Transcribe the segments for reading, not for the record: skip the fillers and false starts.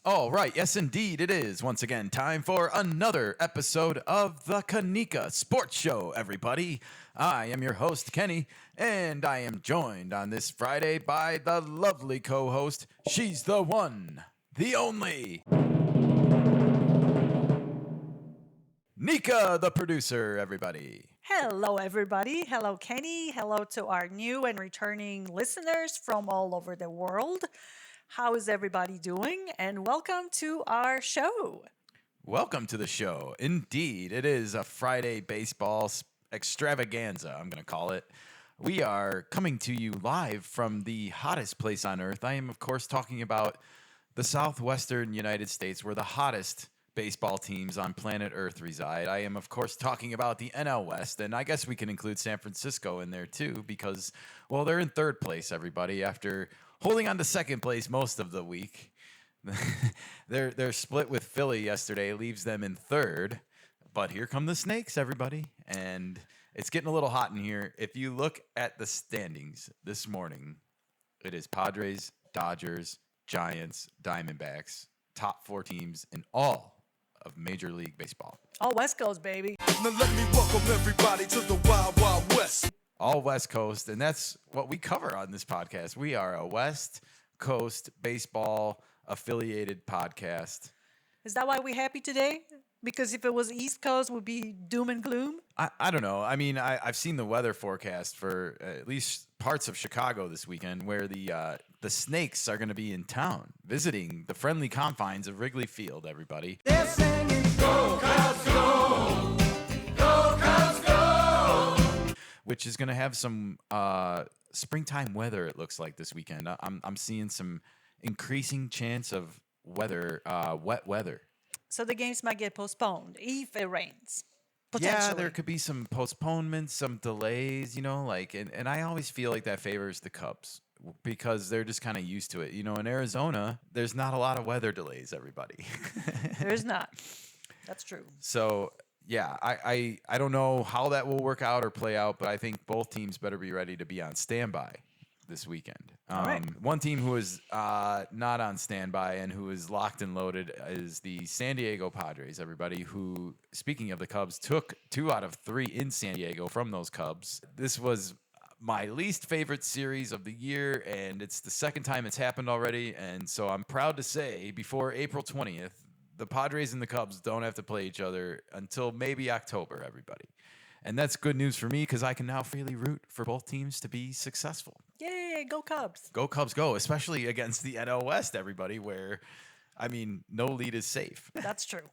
All right, yes, indeed, it is once again time for another episode of the Nikka Sports Show, everybody. I am your host, Kenny, and I am joined on this Friday by the lovely co host. She's the one, the only, Nikka, the producer, everybody. Hello, everybody. Hello, Kenny. Hello to our new and returning listeners from all over the world. How is everybody doing? And welcome to our show. Welcome to the show. Indeed, it is a Friday baseball extravaganza, I'm going to call it. We are coming to you live from the hottest place on earth. I am, of course, talking about the southwestern United States, where the hottest baseball teams on planet Earth reside. I am, of course, talking about the NL West, and I guess we can include San Francisco in there, too, because, well, they're in third place, everybody, after holding on to second place most of the week. They're split with Philly yesterday, leaves them in third. But here come the Snakes, everybody. And it's getting a little hot in here. If you look at the standings this morning, it is Padres, Dodgers, Giants, Diamondbacks, top four teams in all of Major League Baseball. All West Coast, baby. Now let me welcome everybody to the Wild Wild West. All West Coast, and that's what we cover on this podcast. We are a West Coast baseball affiliated podcast. Is that why we're happy today? Because if it was East Coast, would be doom and gloom? I don't know. I mean, I've seen the weather forecast for at least parts of Chicago this weekend, where the Snakes are going to be in town visiting the friendly confines of Wrigley Field, everybody. They're singing, go, Cubs, go! Go, Cubs, go! Which is going to have some springtime weather, it looks like, this weekend. I'm seeing some increasing chance of wet weather. So the games might get postponed if it rains. Yeah, there could be some postponements, some delays, and I always feel like that favors the Cubs because they're just kind of used to it. In Arizona, there's not a lot of weather delays, everybody. There's not. That's true. So, yeah, I don't know how that will work out or play out, but I think both teams better be ready to be on standby this weekend. Right. One team who is not on standby and who is locked and loaded is the San Diego Padres, everybody, who, speaking of the Cubs, took 2 out of 3 in San Diego from those Cubs. This was my least favorite series of the year, and it's the second time it's happened already, and so I'm proud to say before April 20th, the Padres and the Cubs don't have to play each other until maybe October, everybody. And that's good news for me because I can now freely root for both teams to be successful. Yay, go Cubs. Go Cubs, go, especially against the NL West, everybody, where, no lead is safe. That's true.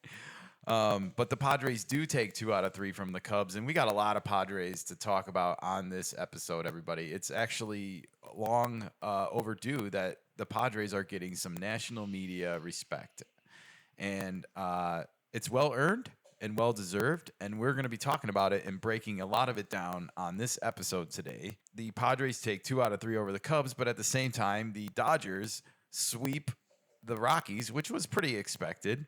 But the Padres do take 2 out of 3 from the Cubs, and we got a lot of Padres to talk about on this episode, everybody. It's actually long overdue that the Padres are getting some national media respect. And it's well-earned and well-deserved, and we're going to be talking about it and breaking a lot of it down on this episode today. The Padres take 2 out of 3 over the Cubs, but at the same time, the Dodgers sweep the Rockies, which was pretty expected,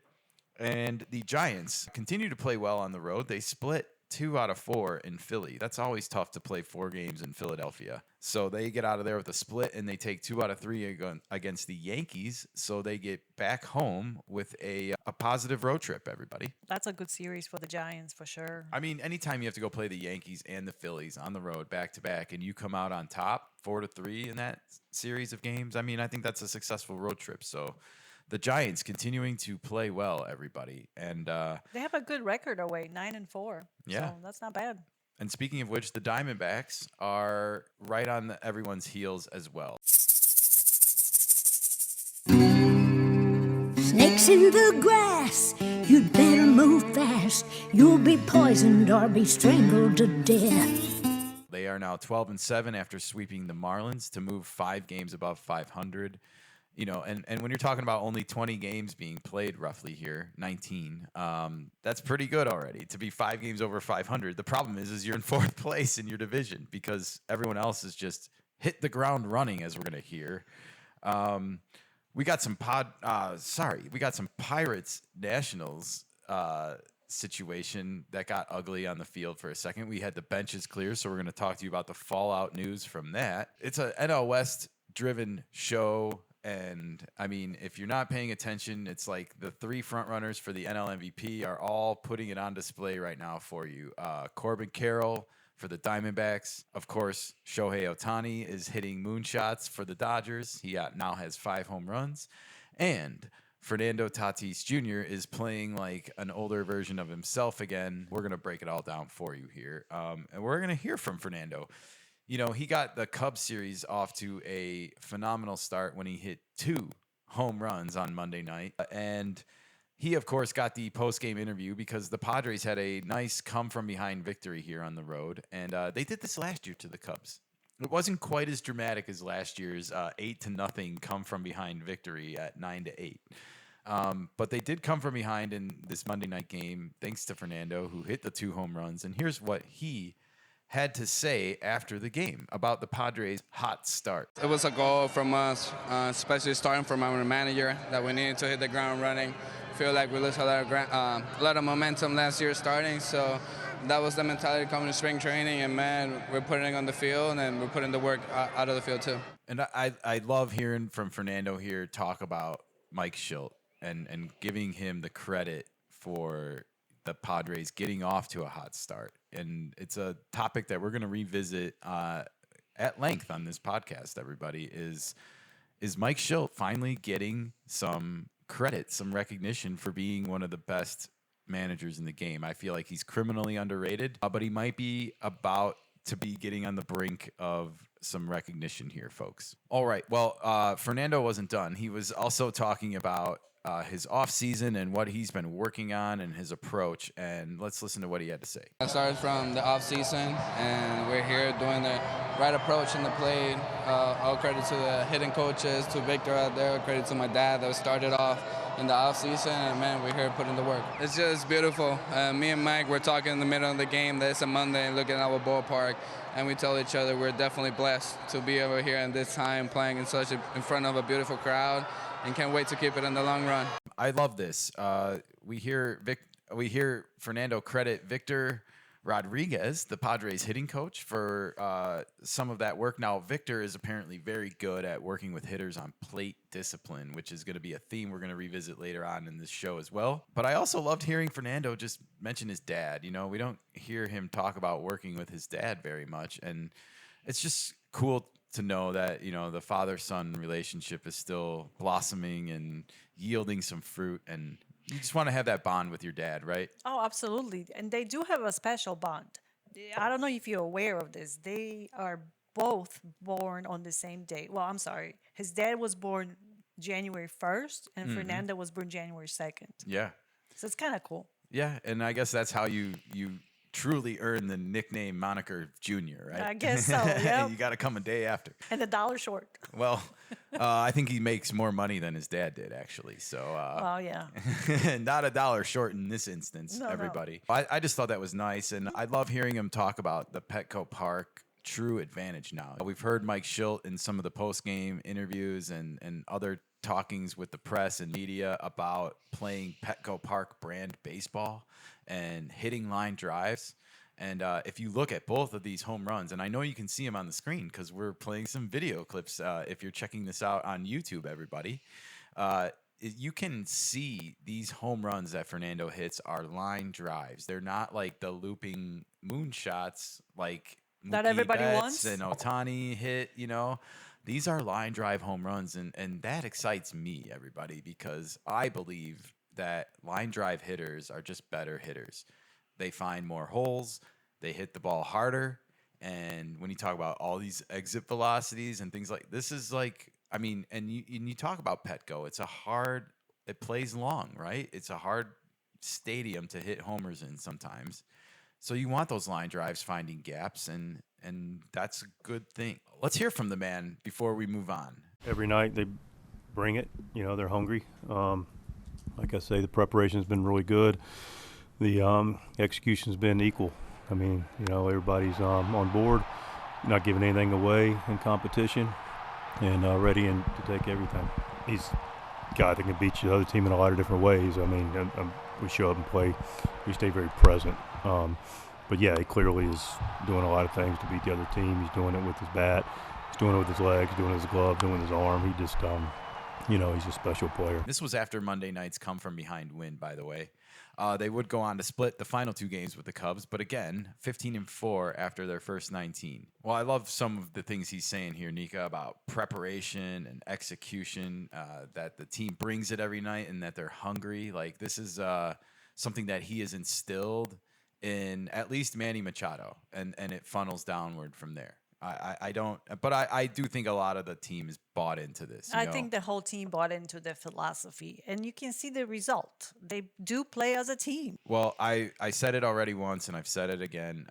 and the Giants continue to play well on the road. They split 2 out of 4 in Philly. That's always tough to play 4 games in Philadelphia. So they get out of there with a split, and they take 2 out of 3 against the Yankees. So they get back home with a positive road trip, everybody. That's a good series for the Giants, for sure. Anytime you have to go play the Yankees and the Phillies on the road back-to-back, and you come out on top 4-3 in that series of games, I think that's a successful road trip. So the Giants continuing to play well, everybody. And They have a good record away, 9-4. Yeah. So that's not bad. And speaking of which, the Diamondbacks are right on everyone's heels as well. Snakes in the grass, you'd better move fast. You'll be poisoned or be strangled to death. They are now 12-7 after sweeping the Marlins to move 5 games above 500. And when you're talking about only 20 games being played roughly here, 19, that's pretty good already to be 5 games over 500. The problem is you're in 4th place in your division because everyone else has just hit the ground running, as we're going to hear. We got some Pirates Nationals situation that got ugly on the field for a second. We had the benches clear, so we're going to talk to you about the fallout news from that. It's a NL West driven show. And I mean, if you're not paying attention, it's like the 3 front runners for the NL MVP are all putting it on display right now for you. Corbin Carroll for the Diamondbacks. Of course, Shohei Ohtani is hitting moonshots for the Dodgers. He now has 5 home runs. And Fernando Tatis Jr. is playing like an older version of himself again. We're going to break it all down for you here. And we're going to hear from Fernando. You know, he got the Cubs series off to a phenomenal start when he hit 2 home runs on Monday night. And he, of course, got the post-game interview because the Padres had a nice come-from-behind victory here on the road. And they did this last year to the Cubs. It wasn't quite as dramatic as last year's 8-0 come-from-behind victory at 9-8. But they did come from behind in this Monday night game, thanks to Fernando, who hit the 2 home runs. And here's what he had to say after the game about the Padres' hot start. It was a goal from us, especially starting from our manager, that we needed to hit the ground running. Feel like we lost a lot of momentum last year starting, so that was the mentality coming to spring training, and man, we're putting it on the field and we're putting the work out of the field too. And I love hearing from Fernando here talk about Mike Shildt and giving him the credit for the Padres getting off to a hot start. And it's a topic that we're going to revisit at length on this podcast, everybody, is Mike Shildt finally getting some credit, some recognition for being one of the best managers in the game. I feel like he's criminally underrated, but he might be about to be getting on the brink of some recognition here, folks. All right. Well, Fernando wasn't done. He was also talking about his offseason and what he's been working on and his approach. And let's listen to what he had to say. I started from the offseason, and we're here doing the right approach in the plate. All credit to the hitting coaches, to Victor out there, credit to my dad that started off in the offseason, and man, we're here putting the work. It's just beautiful. Me and Mike were talking in the middle of the game that it's a Monday and looking at our ballpark, and we tell each other we're definitely blessed to be over here in this time playing in front of a beautiful crowd, and can't wait to keep it in the long run. I love this. We hear Fernando credit Victor Rodriguez, the Padres hitting coach, for some of that work. Now, Victor is apparently very good at working with hitters on plate discipline, which is going to be a theme we're going to revisit later on in this show as well. But I also loved hearing Fernando just mention his dad. You know, we don't hear him talk about working with his dad very much, and it's just cool to know that, you know, the father-son relationship is still blossoming and yielding some fruit, and you just want to have that bond with your dad, right? Oh, absolutely. And they do have a special bond. I don't know if you're aware of this. They are both born on the same day. Well, I'm sorry. His dad was born January 1st, and Fernando was born January 2nd. Yeah. So it's kind of cool. Yeah, and I guess that's how you truly earn the nickname moniker Junior, right? I guess so, yeah. You got to come a day after. And $1 short. Well, I think he makes more money than his dad did, actually. So, Well, yeah. not $1 short in this instance, No. everybody. I just thought that was nice, and I love hearing him talk about the Petco Park true advantage now. We've heard Mike Shildt in some of the post-game interviews and other talkings with the press and media about playing Petco Park brand baseball and hitting line drives. And if you look at both of these home runs, and I know you can see them on the screen because we're playing some video clips if you're checking this out on YouTube, everybody. You can see these home runs that Fernando hits are line drives. They're not like the looping moonshots like That Mookie everybody Betts wants. and Ohtani hit, you know. These are line drive home runs, and that excites me, everybody, because I believe that line drive hitters are just better hitters. They find more holes, they hit the ball harder, and when you talk about all these exit velocities and things like this is like, I mean, and you talk about Petco, it plays long, right? It's a hard stadium to hit homers in sometimes. So you want those line drives finding gaps, and that's a good thing. Let's hear from the man before we move on. Every night they bring it. You know, they're hungry. Like I say, the preparation's been really good. The execution's been equal. I mean, you know, everybody's on board, not giving anything away in competition, and ready to take everything. He's a guy that can beat the other team in a lot of different ways. I mean, we show up and play. We stay very present. But yeah, he clearly is doing a lot of things to beat the other team. He's doing it with his bat. He's doing it with his legs, doing it with his glove, doing it with his arm. he's a special player. This was after Monday night's come from behind win, by the way. They would go on to split the final 2 games with the Cubs, but again, 15-4 after their first 19. Well, I love some of the things he's saying here, Nikka, about preparation and execution, that the team brings it every night and that they're hungry. Like, this is something that he has instilled in at least Manny Machado, and it funnels downward from there. I don't, but I do think a lot of the team is bought into this. I think the whole team bought into the philosophy, and you can see the result. They do play as a team. Well, I said it already once, and I've said it again.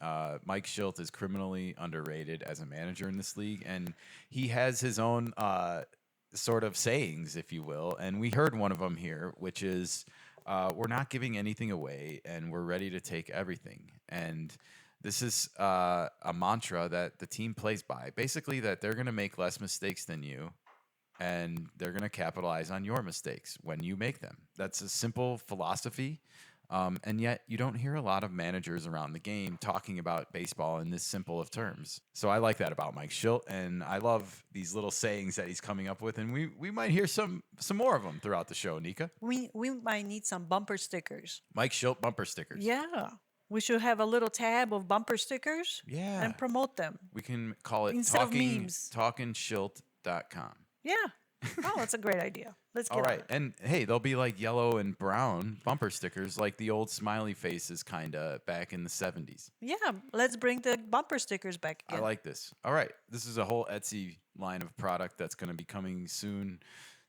Mike Shildt is criminally underrated as a manager in this league, and he has his own sort of sayings, if you will. And we heard one of them here, which is, we're not giving anything away, and we're ready to take everything. And this is a mantra that the team plays by. Basically, that they're going to make less mistakes than you, and they're going to capitalize on your mistakes when you make them. That's a simple philosophy, and yet you don't hear a lot of managers around the game talking about baseball in this simple of terms. So I like that about Mike Shildt, and I love these little sayings that he's coming up with, and we might hear some more of them throughout the show, Nikka. We might need some bumper stickers. Mike Shildt bumper stickers. Yeah. We should have a little tab of bumper stickers and promote them. We can call it Instead of memes. talkingshilt.com. Yeah. Oh, that's a great idea. Let's get All right. on it. And hey, they'll be like yellow and brown bumper stickers like the old smiley faces kind of back in the 70s. Yeah, let's bring the bumper stickers back I again. like this. All right. This is a whole Etsy line of product that's going to be coming soon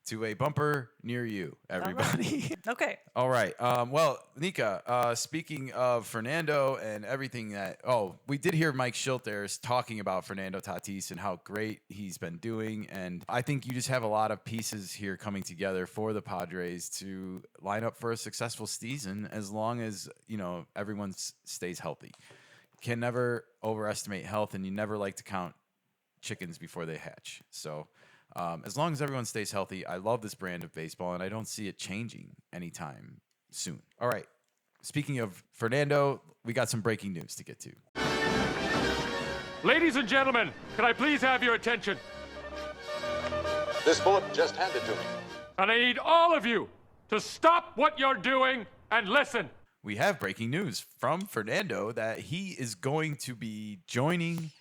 to a bumper near you, everybody. Okay. All right. Well, Nikka, speaking of Fernando and everything that, we did hear Mike Shildt there talking about Fernando Tatis and how great he's been doing. And I think you just have a lot of pieces here coming together for the Padres to line up for a successful season as long as, everyone stays healthy. Can never overestimate health, and you never like to count chickens before they hatch. So, as long as everyone stays healthy, I love this brand of baseball, and I don't see it changing anytime soon. All right. Speaking of Fernando, we got some breaking news to get to. Ladies and gentlemen, can I please have your attention? This bullet just handed to me. And I need all of you to stop what you're doing and listen. We have breaking news from Fernando that he is going to be joining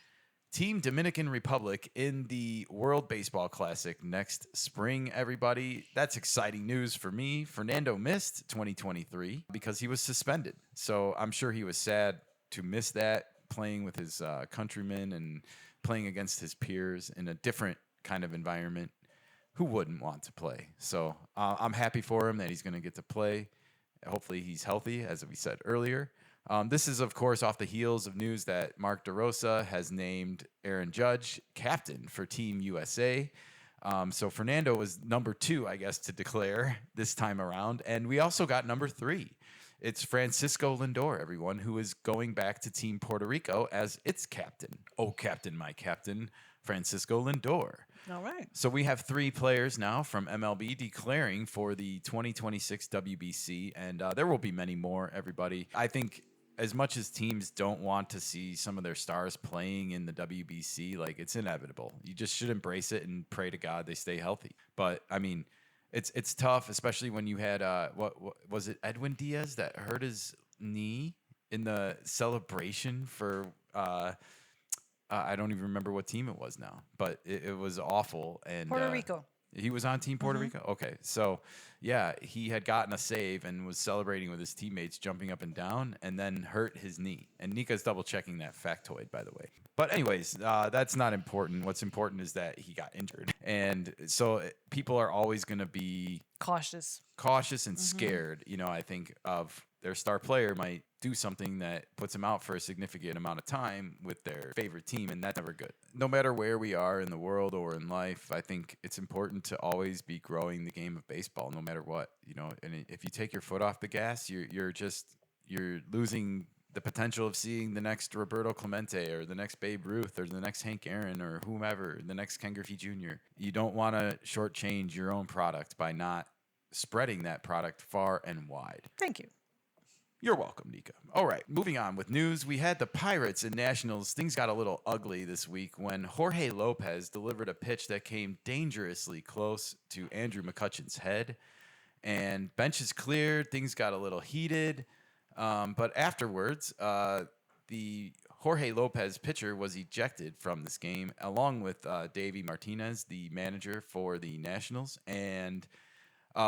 Team Dominican Republic in the World Baseball Classic next spring, everybody. That's exciting news for me. Fernando missed 2023 because he was suspended. So I'm sure he was sad to miss that, playing with his countrymen and playing against his peers in a different kind of environment. Who wouldn't want to play? So I'm happy for him that he's going to get to play. Hopefully he's healthy, as we said earlier. This is, of course, off the heels of news that Mark DeRosa has named Aaron Judge captain for Team USA. So Fernando was number 2, I guess, to declare this time around. And we also got number 3. It's Francisco Lindor, everyone, who is going back to Team Puerto Rico as its captain. Oh, captain, my captain, Francisco Lindor. All right. So we have 3 players now from MLB declaring for the 2026 WBC, and there will be many more, everybody. I think as much as teams don't want to see some of their stars playing in the WBC, like, it's inevitable. You just should embrace it and pray to God they stay healthy. But I mean, it's tough, especially when you had what was it, Edwin Diaz that hurt his knee in the celebration for I don't even remember what team it was now, but it was awful. And Puerto Rico. He was on Team Puerto Rico? Okay. So, yeah, he had gotten a save and was celebrating with his teammates, jumping up and down, and then hurt his knee. And Nikka's double-checking that factoid, by the way. But anyways, that's not important. What's important is that he got injured. And so people are always going to be Cautious. and scared. I think of their star player might do something that puts them out for a significant amount of time with their favorite team, and that's never good. No matter where we are in the world or in life, I think it's important to always be growing the game of baseball, no matter what. And if you take your foot off the gas, you're losing the potential of seeing the next Roberto Clemente or the next Babe Ruth or the next Hank Aaron or whomever, the next Ken Griffey Jr. You don't want to shortchange your own product by not spreading that product far and wide. Thank you. You're welcome, Nikka. All right, moving on with news. We had the Pirates and Nationals. Things got a little ugly this week when Jorge Lopez delivered a pitch that came dangerously close to Andrew McCutchen's head. And benches cleared. Things got a little heated. But afterwards, the Jorge Lopez pitcher was ejected from this game, along with Davey Martinez, the manager for the Nationals. And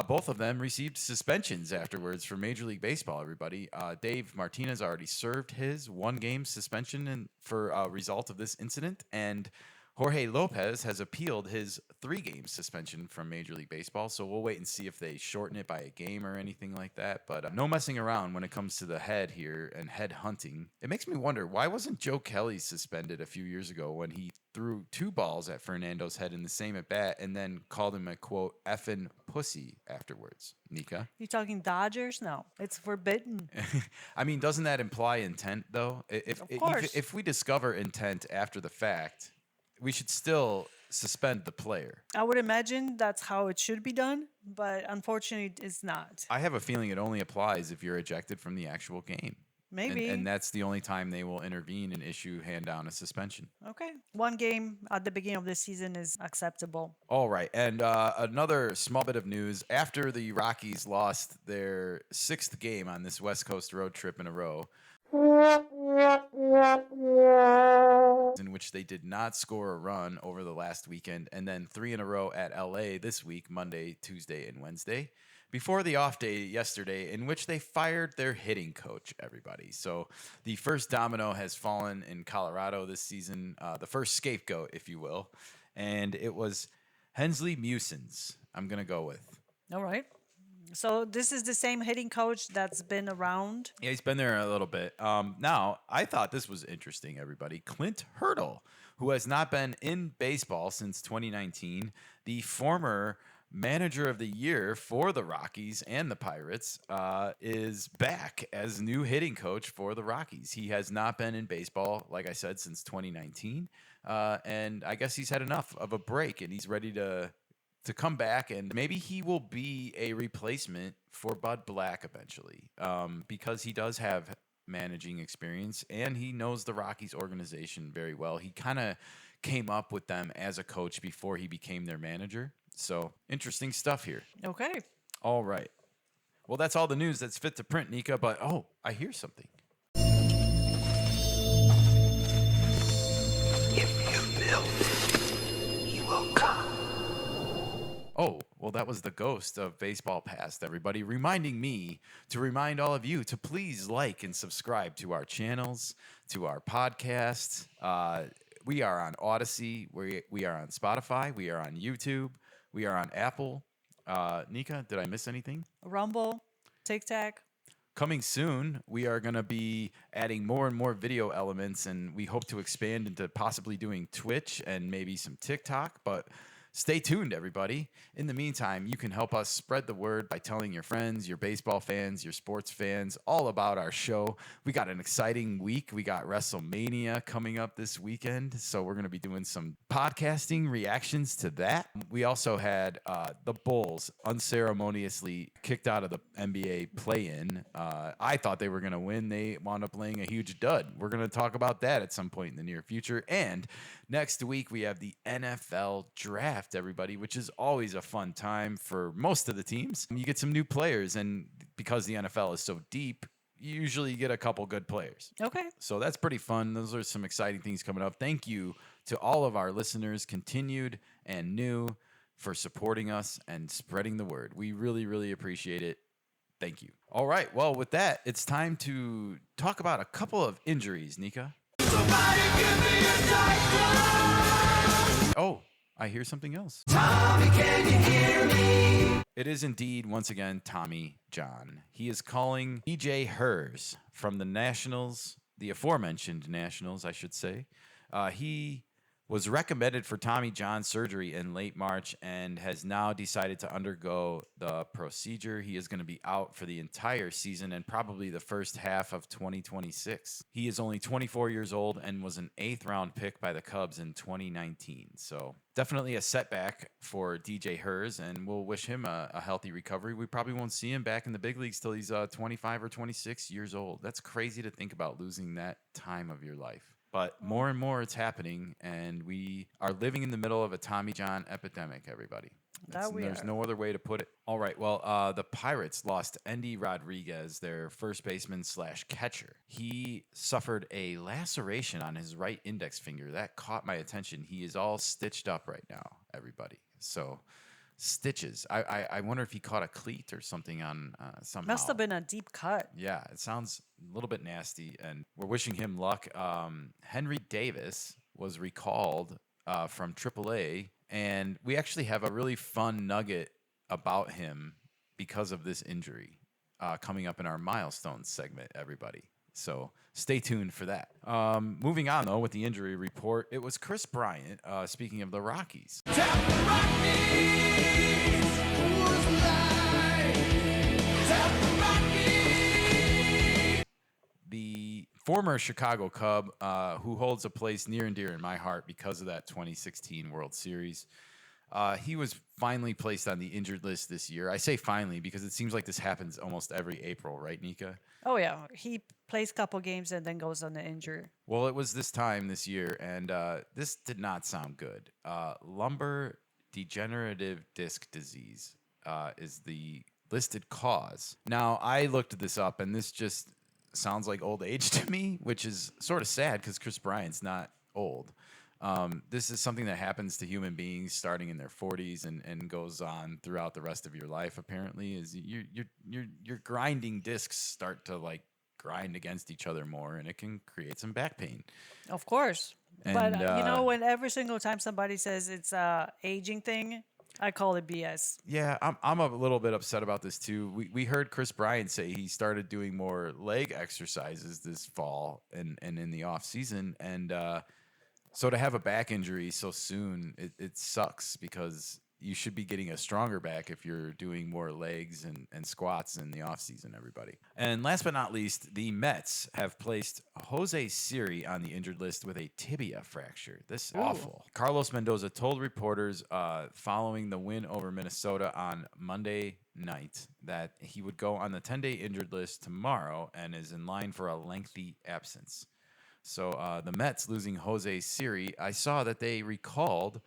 both of them received suspensions afterwards for Major League Baseball, everybody. Dave Martinez already served his 1-game suspension for a result of this incident. And Jorge Lopez has appealed his 3-game suspension from Major League Baseball, so we'll wait and see if they shorten it by a game or anything like that. But no messing around when it comes to the head here and head hunting. It makes me wonder, why wasn't Joe Kelly suspended a few years ago when he threw 2 balls at Fernando's head in the same at-bat and then called him a, quote, effing pussy afterwards? Nikka? You talking Dodgers? No, it's forbidden. I mean, doesn't that imply intent, though? Of course. If we discover intent after the fact, we should still suspend the player. I would imagine that's how it should be done, but unfortunately, it's not. I have a feeling it only applies if you're ejected from the actual game. Maybe. And that's the only time they will intervene and hand down a suspension. Okay. 1 game at the beginning of the season is acceptable. All right. And another small bit of news. After the Rockies lost their 6th game on this West Coast road trip in a row, in which they did not score a run over the last weekend, and then 3 in a row at LA this week, Monday, Tuesday, and Wednesday, before the off day yesterday, in which they fired their hitting coach, everybody. So the first domino has fallen in Colorado this season, the first scapegoat, if you will, and it was Hensley Musins, I'm going to go with. All right. So this is the same hitting coach that's been around. Yeah, he's been there a little bit. Now, I thought this was interesting, everybody. Clint Hurdle, who has not been in baseball since 2019, the former manager of the year for the Rockies and the Pirates, is back as new hitting coach for the Rockies. He has not been in baseball, like I said, since 2019. And I guess he's had enough of a break, and he's ready to come back, and maybe he will be a replacement for Bud Black eventually, because he does have managing experience and he knows the Rockies organization very well. He kind of came up with them as a coach before he became their manager. So interesting stuff here. Okay. All right. Well, that's all the news that's fit to print, Nikka, but I hear something. If you build it, he will come. Oh, well, that was the ghost of Baseball Past, everybody, reminding me to remind all of you to please like and subscribe to our channels, to our podcasts. We are on Odyssey. We are on Spotify. We are on YouTube. We are on Apple. Nikka, did I miss anything? Rumble, Tic-Tac. Coming soon, we are going to be adding more and more video elements, and we hope to expand into possibly doing Twitch and maybe some TikTok, but stay tuned, everybody. In the meantime, you can help us spread the word by telling your friends, your baseball fans, your sports fans, all about our show. We got an exciting week. We got WrestleMania coming up this weekend, so we're going to be doing some podcasting reactions to that. We also had the Bulls unceremoniously kicked out of the NBA play-in. I thought they were going to win. They wound up laying a huge dud. We're going to talk about that at some point in the near future. And next week, we have the NFL draft, everybody, which is always a fun time for most of the teams. You get some new players, and because the NFL is so deep, you usually get a couple good players. Okay. So that's pretty fun. Those are some exciting things coming up. Thank you to all of our listeners, continued and new, for supporting us and spreading the word. We really, really appreciate it. Thank you. All right. Well, with that, it's time to talk about a couple of injuries, Nikka. Somebody give me a doctor. Oh, I hear something else. Tommy, can you hear me? It is indeed, once again, Tommy John. He is calling EJ Hers from the Nationals, the aforementioned Nationals, I should say. He was recommended for Tommy John surgery in late March and has now decided to undergo the procedure. He is going to be out for the entire season and probably the first half of 2026. He is only 24 years old and was an 8th-round pick by the Cubs in 2019. So definitely a setback for DJ Hers, and we'll wish him a healthy recovery. We probably won't see him back in the big leagues till he's 25 or 26 years old. That's crazy to think about, losing that time of your life. But more and more it's happening, and we are living in the middle of a Tommy John epidemic, everybody. There's no other way to put it. All right, well, the Pirates lost Endy Rodriguez, their first baseman / catcher. He suffered a laceration on his right index finger. That caught my attention. He is all stitched up right now, everybody. So stitches. I wonder if he caught a cleat or something on somehow. Must have been a deep cut. Yeah, it sounds a little bit nasty, and we're wishing him luck. Henry Davis was recalled from AAA, and we actually have a really fun nugget about him because of this injury coming up in our milestones segment, everybody. So stay tuned for that. Moving on, though, with the injury report, it was Chris Bryant, speaking of the Rockies. The former Chicago Cub, who holds a place near and dear in my heart because of that 2016 World Series. He was finally placed on the injured list this year. I say finally because it seems like this happens almost every April, right, Nikka? Oh, yeah. He plays a couple games and then goes on the injury. Well, it was this time this year, and this did not sound good. Lumbar degenerative disc disease is the listed cause. Now, I looked this up, and this just sounds like old age to me, which is sort of sad because Chris Bryant's not old. This is something that happens to human beings starting in their 40s and goes on throughout the rest of your life. Apparently, is your grinding discs start to like grind against each other more, and it can create some back pain. Of course, And, but when every single time somebody says it's a aging thing, I call it BS. Yeah, I'm a little bit upset about this too. We heard Chris Bryant say he started doing more leg exercises this fall and in the off season, and so to have a back injury so soon, it sucks because you should be getting a stronger back if you're doing more legs and squats in the offseason, everybody. And last but not least, the Mets have placed Jose Siri on the injured list with a tibia fracture. This is awful. Carlos Mendoza told reporters following the win over Minnesota on Monday night that he would go on the 10-day injured list tomorrow and is in line for a lengthy absence. So the Mets losing Jose Siri, I saw that they recalled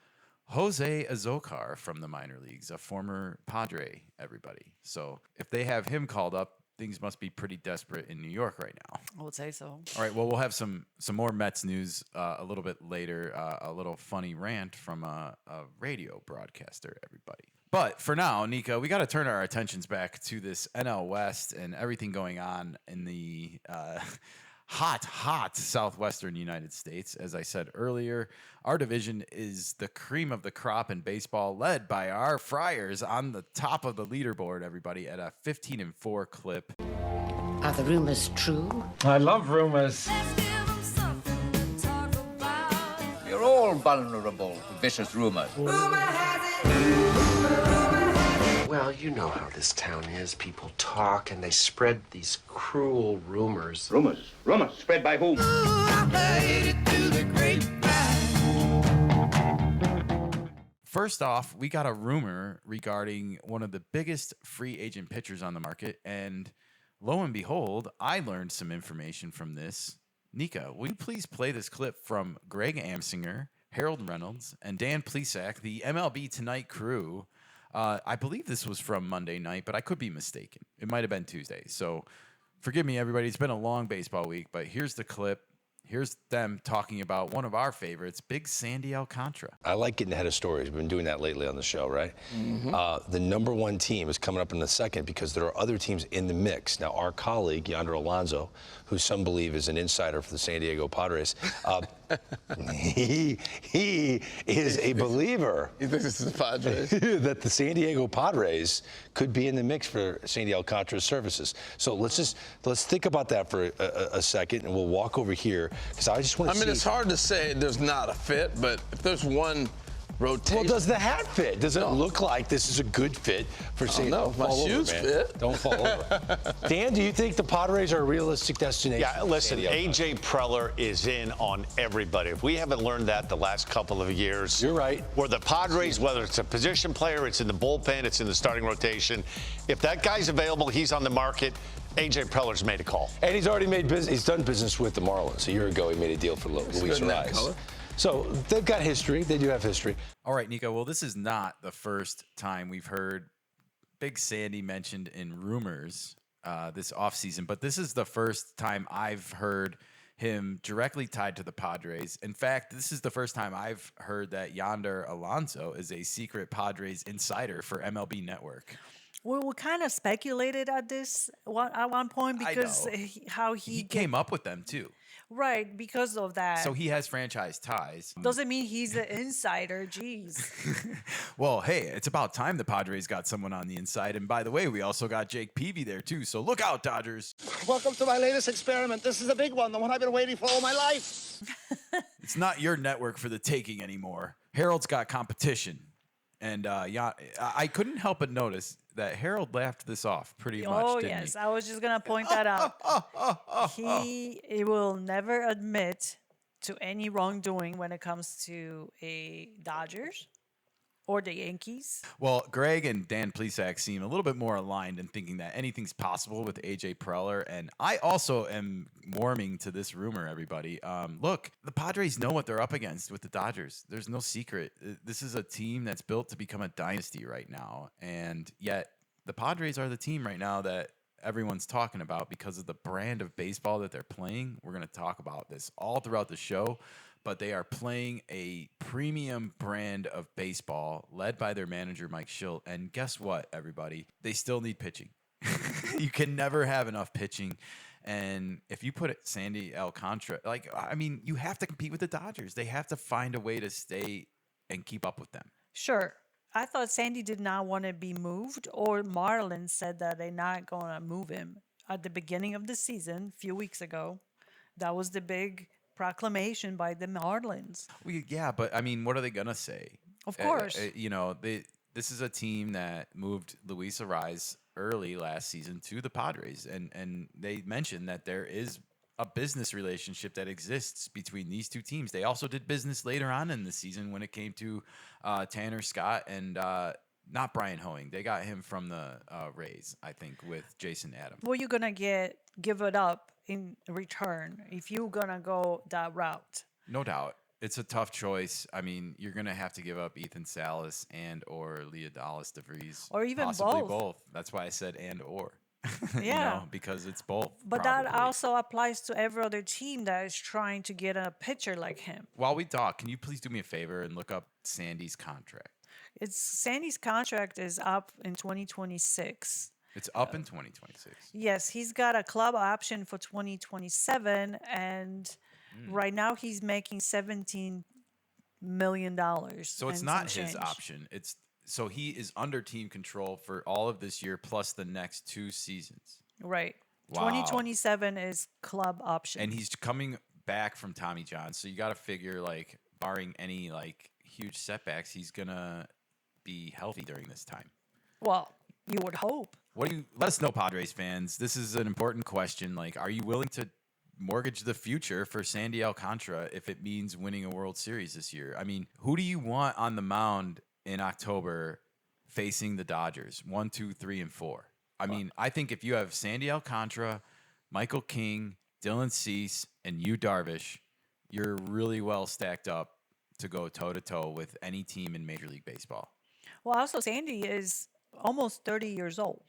Jose Azocar from the minor leagues, a former Padre, everybody. So if they have him called up, things must be pretty desperate in New York right now. I would say so. All right, well, we'll have some more Mets news a little bit later, a little funny rant from a radio broadcaster, everybody. But for now, Nikka, we got to turn our attentions back to this NL West and everything going on in the hot southwestern United States. As I said earlier, our division is the cream of the crop in baseball, led by our Friars on the top of the leaderboard, everybody, at a 15-4 clip. Are the rumors true? I love rumors. You're all vulnerable to vicious rumors. Well, you know how this town is. People talk and they spread these cruel rumors. Rumors? Rumors? Spread by whom? First off, we got a rumor regarding one of the biggest free agent pitchers on the market, and lo and behold, I learned some information from this. Nikka, will you please play this clip from Greg Amsinger, Harold Reynolds, and Dan Plesac, the MLB Tonight crew? I believe this was from Monday night, but I could be mistaken. It might have been Tuesday. So forgive me, everybody. It's been a long baseball week, but here's the clip. Here's them talking about one of our favorites, Big Sandy Alcantara. I like getting ahead of stories. We've been doing that lately on the show, right? Mm-hmm. The number one team is coming up in a second because there are other teams in the mix. Now, our colleague, Yonder Alonso, who some believe is an insider for the San Diego Padres, He is a believer. You think this is the Padres? That the San Diego Padres could be in the mix for Sandy Alcantara's services. So let's think about that for a second, and we'll walk over here because I just want to see. I mean, it's hard to say there's not a fit, but if there's one rotation. Well, does the hat fit? Does it look like this is a good fit for Sandy? No, my shoes fit. Don't fall over. Dan, do you think the Padres are a realistic destination? Yeah, listen, A.J. Preller is in on everybody. If we haven't learned that the last couple of years. You're right. Where the Padres, whether it's a position player, it's in the bullpen, it's in the starting rotation, if that guy's available, he's on the market, A.J. Preller's made a call. And he's already made business. He's done business with the Marlins. A year ago, he made a deal for Luis Ariz. So they've got history. They do have history. All right, Nikka. Well, this is not the first time we've heard Big Sandy mentioned in rumors this offseason, but this is the first time I've heard him directly tied to the Padres. In fact, this is the first time I've heard that Yonder Alonso is a secret Padres insider for MLB Network. We kind of speculated at this at one point because how he came up with them too. Right, because of that. So he has franchise ties. Doesn't mean he's an insider. Jeez. Well, hey, it's about time the Padres got someone on the inside. And by the way, we also got Jake Peavy there too. So look out, Dodgers. Welcome to my latest experiment. This is a big one, the one I've been waiting for all my life. It's not your network for the taking anymore. Harold's got competition. And I couldn't help but notice that Harold laughed this off pretty much. Oh, yes. I was just going to point that out. He will never admit to any wrongdoing when it comes to a Dodgers or the Yankees. Well, Greg and Dan Plesac seem a little bit more aligned in thinking that anything's possible with A.J. Preller. And I also am warming to this rumor, everybody. Look, the Padres know what they're up against with the Dodgers. There's no secret. This is a team that's built to become a dynasty right now. And yet the Padres are the team right now that everyone's talking about because of the brand of baseball that they're playing. We're going to talk about this all throughout the show. But they are playing a premium brand of baseball led by their manager, Mike Shildt. And guess what, everybody? They still need pitching. You can never have enough pitching. And if you put it Sandy Alcantara, you have to compete with the Dodgers. They have to find a way to stay and keep up with them. Sure. I thought Sandy did not want to be moved, or Marlins said that they're not going to move him at the beginning of the season, a few weeks ago. That was the big proclamation by the Marlins. Well, yeah, but I mean, what are they gonna say? Of course, this is a team that moved Luis Ariz early last season to the Padres, and they mentioned that there is a business relationship that exists between these two teams. They also did business later on in the season when it came to Tanner Scott and not Brian Hoeing. They got him from the Rays, I think, with Jason Adams. Well, you're gonna give it up in return if you're gonna go that route. No doubt. It's a tough choice. I mean, you're going to have to give up Ethan Salas and or Leonidas DeVries. Or even possibly both. That's why I said and or. Yeah. Because it's both. But probably. That also applies to every other team that is trying to get a pitcher like him. While we talk, can you please do me a favor and look up Sandy's contract? Sandy's contract is up in 2026. It's up in 2026. Yes, he's got a club option for 2027, and right now he's making $17 million. So it's not his option. So he is under team control for all of this year plus the next 2 seasons. Right. Wow. 2027 is club option. And he's coming back from Tommy John. So you got to figure, barring any huge setbacks, he's gonna be healthy during this time. Well, you would hope. Let us know, Padres fans. This is an important question. Are you willing to mortgage the future for Sandy Alcantara if it means winning a World Series this year? I mean, who do you want on the mound in October facing the Dodgers? 1, 2, 3, and 4. I mean, I think if you have Sandy Alcantara, Michael King, Dylan Cease, and Yu Darvish, you're really well stacked up to go toe-to-toe with any team in Major League Baseball. Well, also, Sandy is almost 30 years old.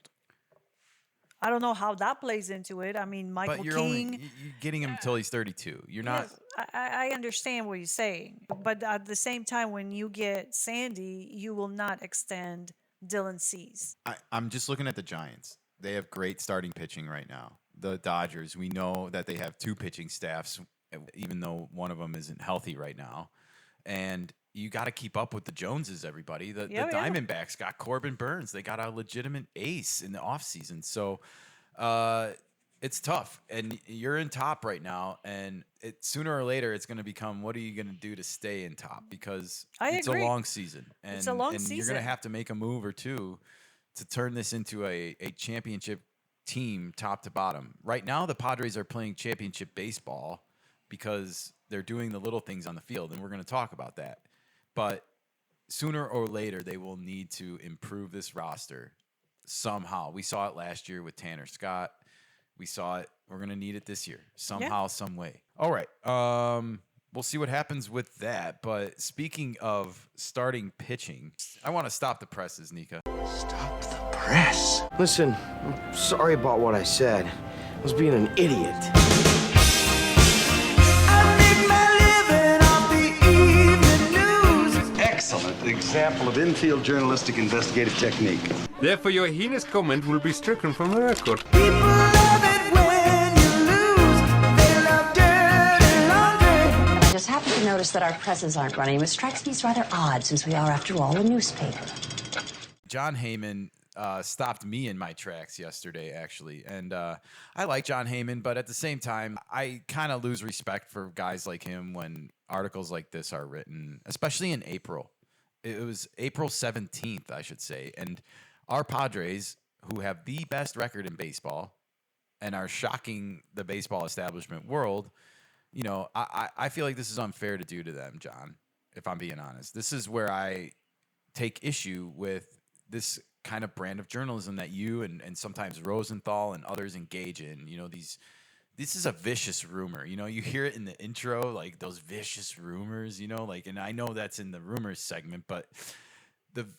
I don't know how that plays into it. I mean, Michael King. You're getting him until he's 32. You're not. Yes, I understand what you're saying. But at the same time, when you get Sandy, you will not extend Dylan Cease. I'm just looking at the Giants. They have great starting pitching right now. The Dodgers, we know that they have 2 pitching staffs even though one of them isn't healthy right now. And you got to keep up with the Joneses, everybody. The Diamondbacks got Corbin Burns. They got a legitimate ace in the offseason. So it's tough. And you're in top right now. And sooner or later, it's going to become, what are you going to do to stay in top? Because it's a long season. And, it's a long season. You're going to have to make a move or two to turn this into a championship team top to bottom. Right now, the Padres are playing championship baseball because they're doing the little things on the field, and we're going to talk about that. But sooner or later, they will need to improve this roster somehow. We saw it last year with Tanner Scott. We saw it. We're going to need it this year somehow, some way. All right. We'll see what happens with that. But speaking of starting pitching, I want to stop the presses, Nikka. Stop the press. Listen, I'm sorry about what I said. I was being an idiot. Excellent example of infield journalistic investigative technique. Therefore, your heinous comment will be stricken from the record. I just happened to notice that our presses aren't running, which strikes me as rather odd since we are, after all, a newspaper. John Heyman stopped me in my tracks yesterday, actually. And I like John Heyman, but at the same time, I kind of lose respect for guys like him when articles like this are written, especially in April. It was April 17th, I should say. And our Padres, who have the best record in baseball and are shocking the baseball establishment world, you know, I feel like this is unfair to do to them, John, if I'm being honest. This is where I take issue with this kind of brand of journalism that you and sometimes Rosenthal and others engage in. You know, this is a vicious rumor. You know, you hear it in the intro, like those vicious rumors, you know, like, and I know that's in the rumors segment, but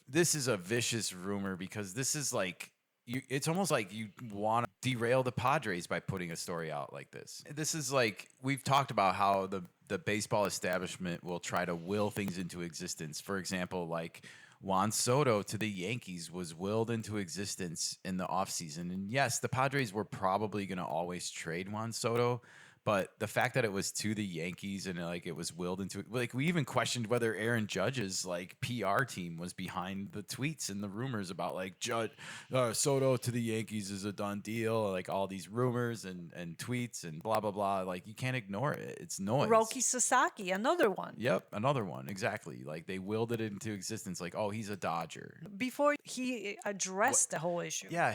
this is a vicious rumor because this is like, it's almost like you want to derail the Padres by putting a story out like this. This is like, we've talked about how the baseball establishment will try to will things into existence. For example, like Juan Soto to the Yankees was willed into existence in the offseason. And yes, the Padres were probably going to always trade Juan Soto, but the fact that it was to the Yankees and like it was willed into it, like we even questioned whether Aaron Judge's like PR team was behind the tweets and the rumors about like Soto to the Yankees is a done deal, like all these rumors and tweets and blah blah blah. Like you can't ignore it; it's noise. Roki Sasaki, another one. Yep, another one. Exactly. Like they willed it into existence. Like, oh, he's a Dodger. Before he addressed the whole issue. Yeah,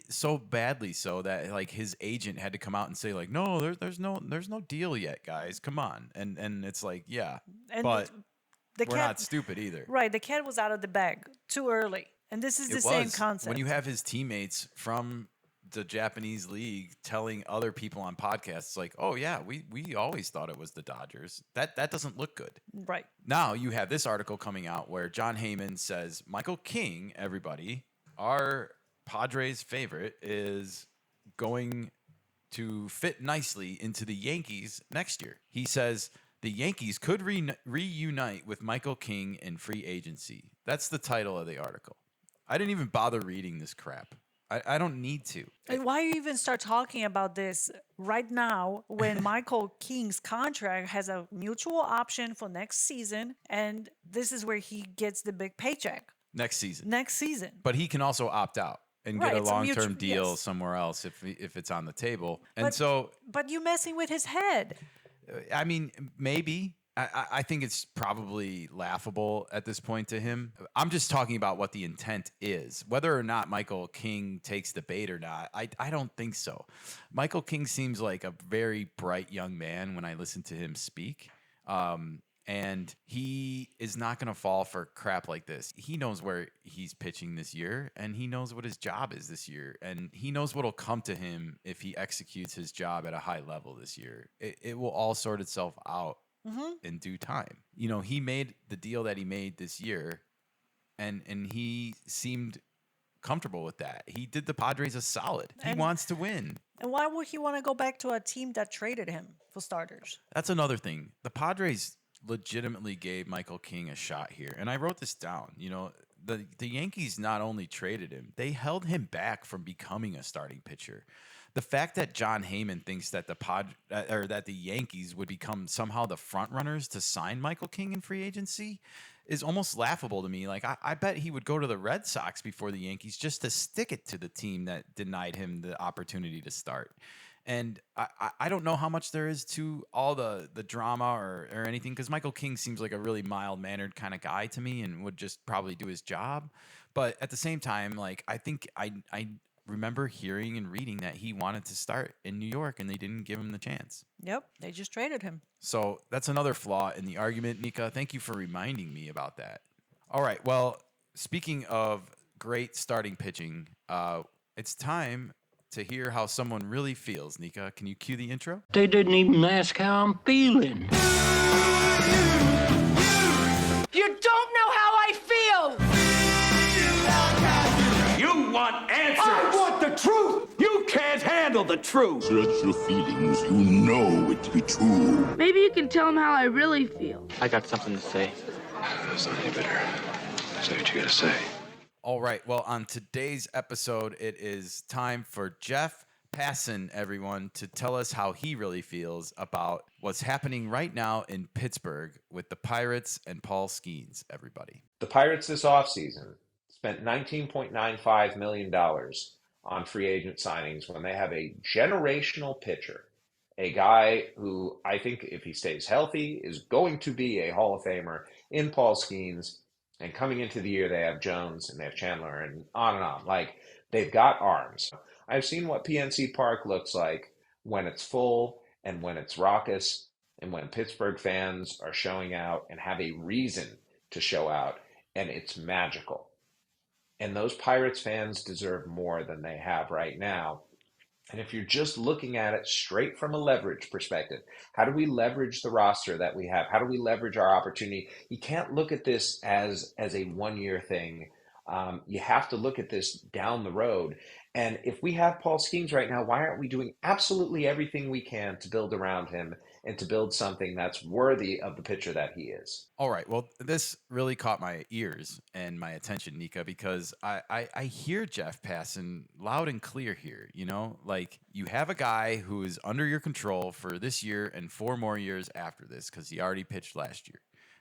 so badly so that like his agent had to come out and say like, no, there's no deal yet, guys. Come on. And it's like, yeah, and but we're not stupid either. Right. The cat was out of the bag too early. And this is the same concept. When you have his teammates from the Japanese league telling other people on podcasts like, oh yeah, we always thought it was the Dodgers. That doesn't look good. Right. Now you have this article coming out where John Heyman says Michael King, everybody, our Padres favorite, is going to fit nicely into the Yankees next year. He says the Yankees could reunite with Michael King in free agency. That's the title of the article. I didn't even bother reading this crap. I don't need to. And why you even start talking about this right now when Michael King's contract has a mutual option for next season, and this is where he gets the big paycheck? Next season. But he can also opt out and get a long-term deal somewhere else if it's on the table. And but you messing with his head. I mean, maybe. I think it's probably laughable at this point to him. I'm just talking about what the intent is. Whether or not Michael King takes the bait or not, I don't think so. Michael King seems like a very bright young man when I listen to him speak. And he is not going to fall for crap like this. He knows where he's pitching this year, and he knows what his job is this year. And he knows what will come to him if he executes his job at a high level this year. It will all sort itself out in due time. You know, he made the deal that he made this year, and he seemed comfortable with that. He did the Padres a solid. He wants to win. And why would he want to go back to a team that traded him, for starters? That's another thing. The Padres legitimately gave Michael King a shot here. And I wrote this down. You know, the Yankees not only traded him, they held him back from becoming a starting pitcher. The fact that John Heyman thinks that that the Yankees would become somehow the front runners to sign Michael King in free agency is almost laughable to me. Like, I bet he would go to the Red Sox before the Yankees just to stick it to the team that denied him the opportunity to start. And I don't know how much there is to all the drama or anything, because Michael King seems like a really mild-mannered kind of guy to me and would just probably do his job. But at the same time, like, I think I remember hearing and reading that he wanted to start in New York and they didn't give him the chance. Yep, they just traded him. So that's another flaw in the argument, Nikka. Thank you for reminding me about that. All right, well, speaking of great starting pitching, it's time to hear how someone really feels. Nikka, can you cue the intro? They didn't even ask how I'm feeling. You don't know how I feel! You want answers! I want the truth! You can't handle the truth! Search your feelings. You know it to be true. Maybe you can tell them how I really feel. I got something to say. It's not any better. Say what you gotta say. All right, well, on today's episode, it is time for Jeff Passan, everyone, to tell us how he really feels about what's happening right now in Pittsburgh with the Pirates and Paul Skeens, everybody. The Pirates this offseason spent $19.95 million on free agent signings when they have a generational pitcher, a guy who I think, if he stays healthy, is going to be a Hall of Famer in Paul Skeens. And coming into the year, they have Jones and they have Chandler and on and on. Like, they've got arms. I've seen what PNC Park looks like when it's full and when it's raucous and when Pittsburgh fans are showing out and have a reason to show out, and it's magical. And those Pirates fans deserve more than they have right now. And if you're just looking at it straight from a leverage perspective, how do we leverage the roster that we have? How do we leverage our opportunity? You can't look at this as a one-year thing. You have to look at this down the road. And if we have Paul Skeens right now, why aren't we doing absolutely everything we can to build around him and to build something that's worthy of the pitcher that he is? All right. Well, this really caught my ears and my attention, Nikka, because I hear Jeff Passan loud and clear here. You know, like, you have a guy who is under your control for this year and 4 more years after this because he already pitched last year.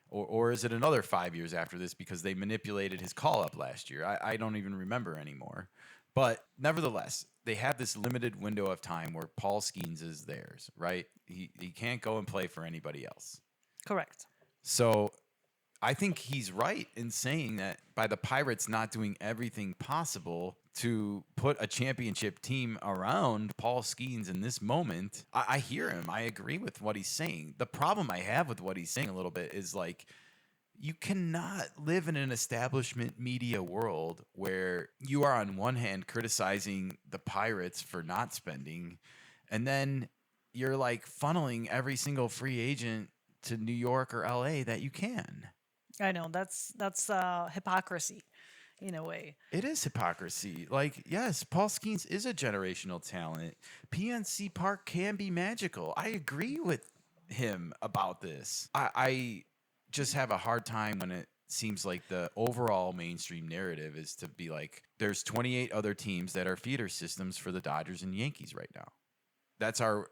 Or is it another 5 years after this because they manipulated his call-up last year? I don't even remember anymore. But nevertheless, they have this limited window of time where Paul Skeens is theirs, right? He can't go and play for anybody else. Correct. So I think he's right in saying that by the Pirates not doing everything possible to put a championship team around Paul Skeens in this moment, I hear him. I agree with what he's saying. The problem I have with what he's saying a little bit is, like, you cannot live in an establishment media world where you are on one hand criticizing the Pirates for not spending, and then you're like funneling every single free agent to New York or LA that you can. I know that's hypocrisy in a way. It is hypocrisy. Like, yes, Paul Skeens is a generational talent. PNC Park can be magical. I agree with him about this. I just have a hard time when it seems like the overall mainstream narrative is to be like, there's 28 other teams that are feeder systems for the Dodgers and Yankees right now. That's our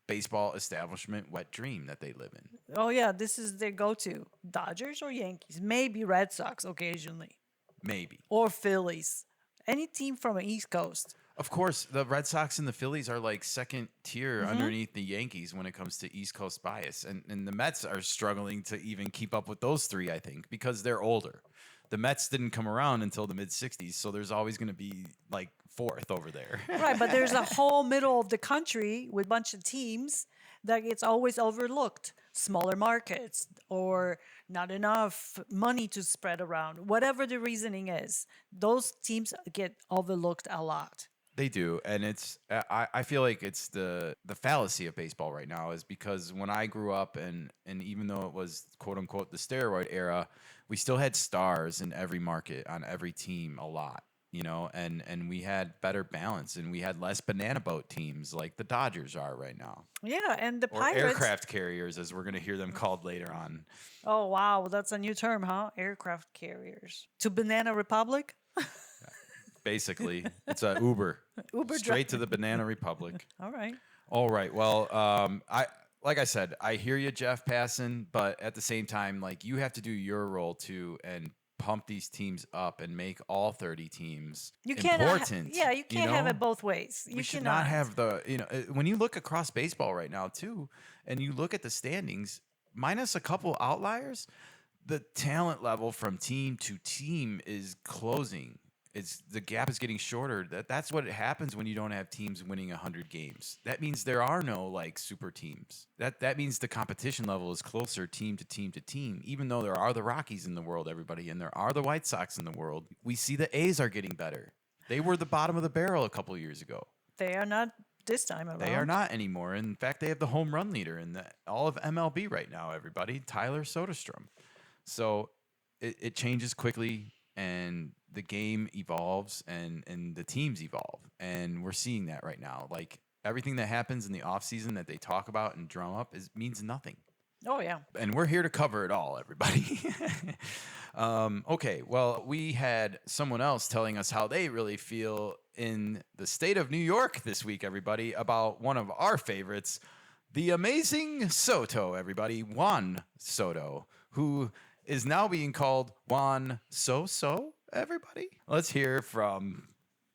baseball establishment wet dream that they live in. Oh, yeah, this is their go-to. Dodgers or Yankees. Maybe Red Sox occasionally. Maybe. Or Phillies. Any team from the East Coast. Of course, the Red Sox and the Phillies are like second tier underneath the Yankees when it comes to East Coast bias. And the Mets are struggling to even keep up with those three, I think, because they're older. The Mets didn't come around until the mid-'60s, so there's always going to be like fourth over there. Right, but there's a whole middle of the country with a bunch of teams that gets always overlooked. Smaller markets or not enough money to spread around. Whatever the reasoning is, those teams get overlooked a lot. They do, and it's I feel like it's the fallacy of baseball right now is because when I grew up and even though it was quote unquote the steroid era, we still had stars in every market on every team a lot. and we had better balance, and we had less banana boat teams like the Dodgers are right now. Yeah, and the Or Pirates. aircraft carriers, as we're going to hear them called later on. Oh, wow. That's a new term, huh? Aircraft carriers. To Banana Republic? Basically, it's a Uber. Uber Straight to the Banana Republic. All right. All right. Well, like I said, I hear you, Jeff Passan, but at the same time, like, you have to do your role too and pump these teams up and make all 30 teams You important. can't. You can't have it both ways. We should not have when you look across baseball right now too, and you look at the standings, minus a couple outliers, the talent level from team to team is closing. The gap is getting shorter. That's what happens when you don't have teams winning 100 games. That means there are no like super teams. That means the competition level is closer team to team to team. Even though there are the Rockies in the world, everybody, and there are the White Sox in the world, we see the A's are getting better. They were the bottom of the barrel a couple years ago. They are not this time around. They are not anymore. In fact, they have the home run leader in all of MLB right now, everybody, Tyler Soderstrom. So it changes quickly, and the game evolves, and the teams evolve. And we're seeing that right now. Like, everything that happens in the offseason that they talk about and drum up means nothing. Oh, yeah. And we're here to cover it all, everybody. Okay, well, we had someone else telling us how they really feel in the state of New York this week, everybody, about one of our favorites, the amazing Soto, everybody, Juan Soto, who is now being called Juan So-So, everybody. Let's hear from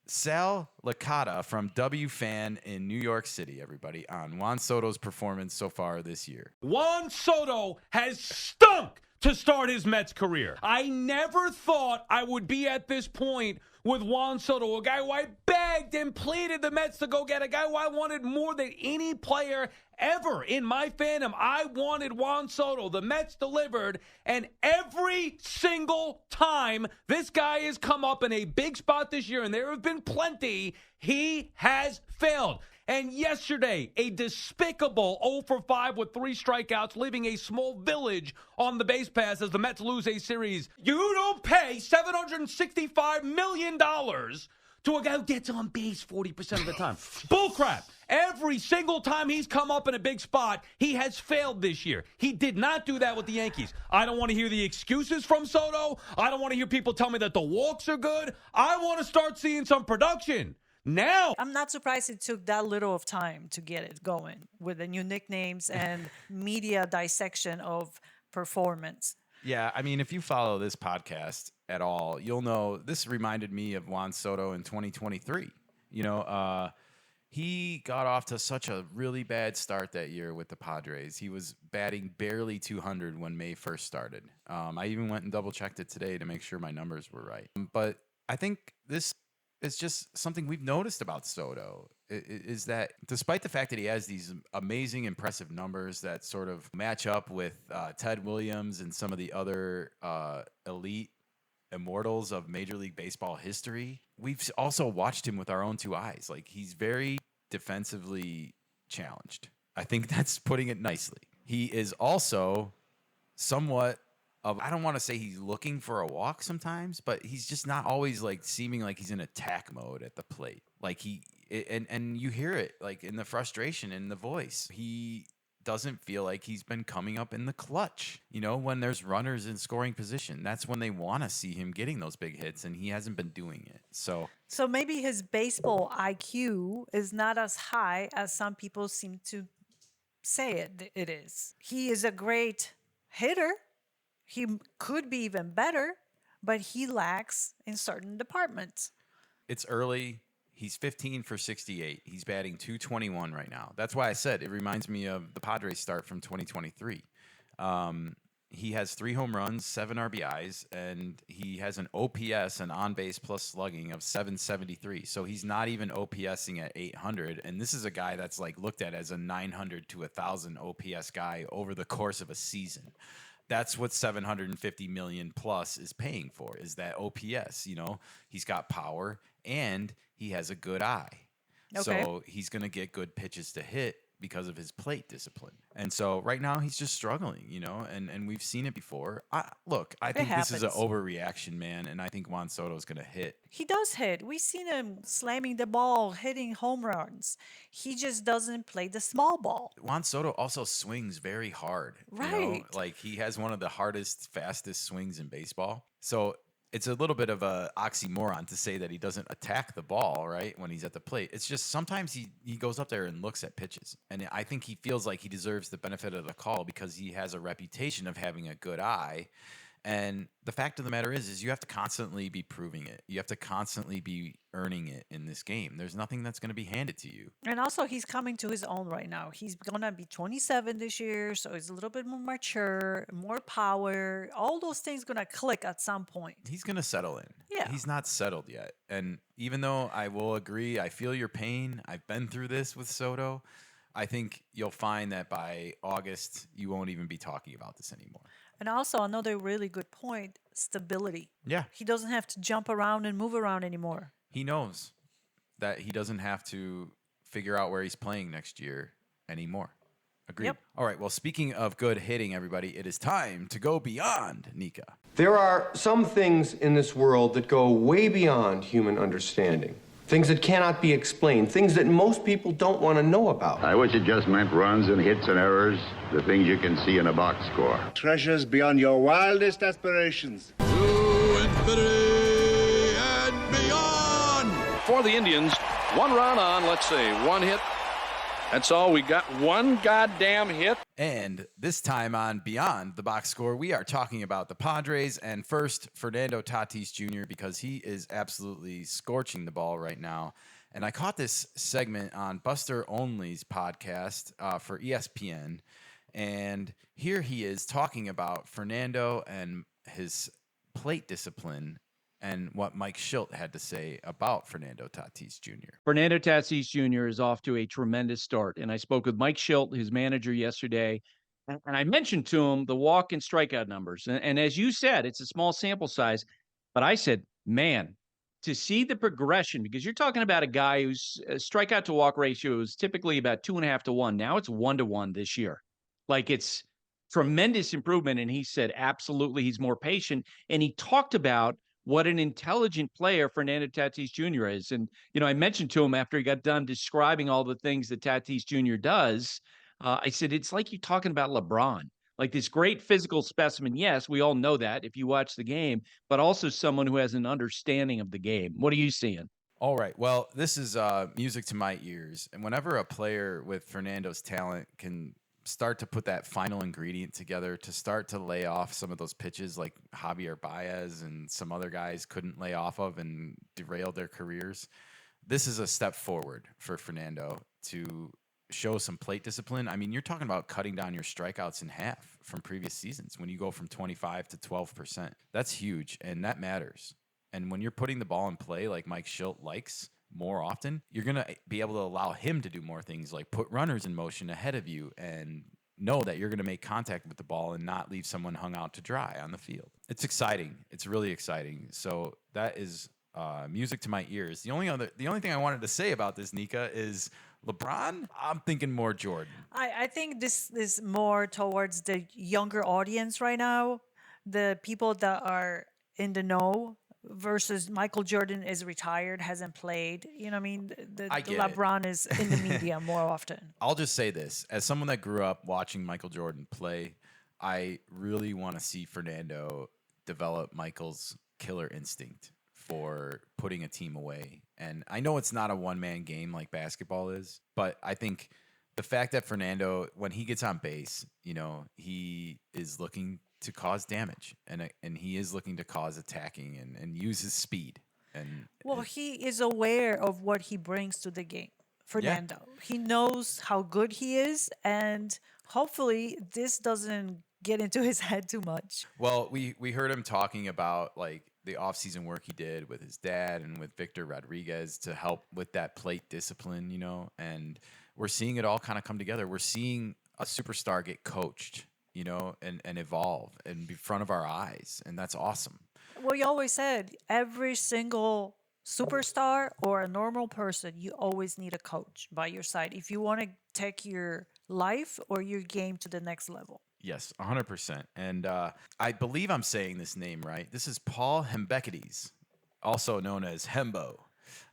Sal Licata from WFan in New York City, everybody, on Juan Soto's performance so far this year. Juan Soto has stunk to start his Mets career. I never thought I would be at this point with Juan Soto, a guy who I begged and pleaded the Mets to go get, a guy who I wanted more than any player ever in my fandom. I wanted Juan Soto. The Mets delivered, and every single time this guy has come up in a big spot this year, and there have been plenty, he has failed. And yesterday, a despicable 0 for 5 with 3 strikeouts, leaving a small village on the base pass as the Mets lose a series. You don't pay $765 million to a guy who gets on base 40% of the time. Bullcrap. Every single time he's come up in a big spot, he has failed this year. He did not do that with the Yankees. I don't want to hear the excuses from Soto. I don't want to hear people tell me that the walks are good. I want to start seeing some production. Now, I'm not surprised it took that little of time to get it going with the new nicknames and media dissection of performance. Yeah, I mean, if you follow this podcast at all, you'll know this reminded me of Juan Soto in 2023. He got off to such a really bad start that year with the Padres. He was batting barely 200 when May 1st started. I even went and double-checked it today to make sure my numbers were right. But I think this is just something we've noticed about Soto, is that despite the fact that he has these amazing, impressive numbers that sort of match up with Ted Williams and some of the other elite immortals of Major League Baseball history, we've also watched him with our own 2 eyes. Like, he's very defensively challenged. I think that's putting it nicely. He is also somewhat I don't want to say he's looking for a walk sometimes, but he's just not always like seeming like he's in attack mode at the plate. Like and you hear it like in the frustration in the voice. He doesn't feel like he's been coming up in the clutch. When there's runners in scoring position, that's when they want to see him getting those big hits, and he hasn't been doing it. So maybe his baseball IQ is not as high as some people seem to say it is. He is a great hitter. He could be even better, but he lacks in certain departments. It's early. He's 15 for 68. He's batting .221 right now. That's why I said it reminds me of the Padres start from 2023. He has 3 home runs, 7 RBIs, and he has an OPS, an on-base plus slugging of 773. So he's not even OPSing at 800. And this is a guy that's like looked at as a 900 to 1,000 OPS guy over the course of a season. That's what $750 million plus is paying for, is that OPS. He's got power and he has a good eye. Okay. So he's going to get good pitches to hit because of his plate discipline. And so right now he's just struggling, you know, and we've seen it before. I think this is an happens. overreaction, man, and I think Juan Soto is going to hit. He does hit. We've seen him slamming the ball, hitting home runs. He just doesn't play the small ball. Juan Soto also swings very hard. You know? Right. Like he has one of the hardest, fastest swings in baseball. So it's a little bit of a oxymoron to say that he doesn't attack the ball, right, when he's at the plate. It's just sometimes he goes up there and looks at pitches. And I think he feels like he deserves the benefit of the call because he has a reputation of having a good eye. And the fact of the matter is you have to constantly be proving it. You have to constantly be earning it in this game. There's nothing that's going to be handed to you. And also, he's coming to his own right now. He's going to be 27 this year, so he's a little bit more mature, more power. All those things going to click at some point. He's going to settle in. Yeah. He's not settled yet. And even though I will agree, I feel your pain. I've been through this with Soto. I think you'll find that by August, you won't even be talking about this anymore. And also, another really good point, stability. Yeah. He doesn't have to jump around and move around anymore. He knows that he doesn't have to figure out where he's playing next year anymore. Agreed. Yep. All right. Well, speaking of good hitting, everybody, it is time to go beyond Nikka. There are some things in this world that go way beyond human understanding. Things that cannot be explained, things that most people don't want to know about. I wish it just meant runs and hits and errors, the things you can see in a box score. Treasures beyond your wildest aspirations. For the Indians, one run on, let's see, one hit. That's all we got. One goddamn hit. And this time on Beyond the Box Score, we are talking about the Padres. And first, Fernando Tatis Jr., because he is absolutely scorching the ball right now. And I caught this segment on Buster Only's podcast for ESPN. And here he is talking about Fernando and his plate discipline and what Mike Shildt had to say about Fernando Tatis Jr. Fernando Tatis Jr. is off to a tremendous start. And I spoke with Mike Shildt, his manager, yesterday. And I mentioned to him the walk and strikeout numbers. And as you said, it's a small sample size. But I said, man, to see the progression, because you're talking about a guy whose strikeout to walk ratio is typically about 2.5 to 1. Now it's 1 to 1 this year. Like, it's tremendous improvement. And he said, absolutely, he's more patient. And he talked about what an intelligent player Fernando Tatis Jr. is. And, you know, I mentioned to him after he got done describing all the things that Tatis Jr. does, I said, it's like you're talking about LeBron, like this great physical specimen. Yes, we all know that if you watch the game, but also someone who has an understanding of the game. What are you seeing? All right. Well, this is music to my ears. And whenever a player with Fernando's talent can start to put that final ingredient together to start to lay off some of those pitches like Javier Baez and some other guys couldn't lay off of and derailed their careers, this is a step forward for Fernando to show some plate discipline. I mean, you're talking about cutting down your strikeouts in half from previous seasons when you go from 25 to 12%. That's huge, and that matters. And when you're putting the ball in play like Mike Shildt likes more often, you're going to be able to allow him to do more things like put runners in motion ahead of you and know that you're going to make contact with the ball and not leave someone hung out to dry on the field. It's exciting. It's really exciting. So that is music to my ears. The only thing I wanted to say about this, Nikka, is LeBron. I'm thinking more Jordan. I think this is more towards the younger audience right now, the people that are in the know, versus Michael Jordan is retired, hasn't played. You know what I mean? The LeBron is in the media more often. I'll just say this. As someone that grew up watching Michael Jordan play, I really want to see Fernando develop Michael's killer instinct for putting a team away. And I know it's not a one-man game like basketball is, but I think the fact that Fernando, when he gets on base, you know, he is looking to cause damage, and he is looking to cause attacking and use his speed. And well, he is aware of what he brings to the game, Fernando. Yeah. He knows how good he is, and hopefully this doesn't get into his head too much. Well, we heard him talking about like the offseason work he did with his dad and with Victor Rodriguez to help with that plate discipline, you know, and we're seeing it all kind of come together. We're seeing a superstar get coached, you know, and evolve and be in front of our eyes. And that's awesome. Well, you always said every single superstar or a normal person, you always need a coach by your side if you want to take your life or your game to the next level. Yes, 100%. And I believe I'm saying this name right. This is Paul Hembekides, also known as Hembo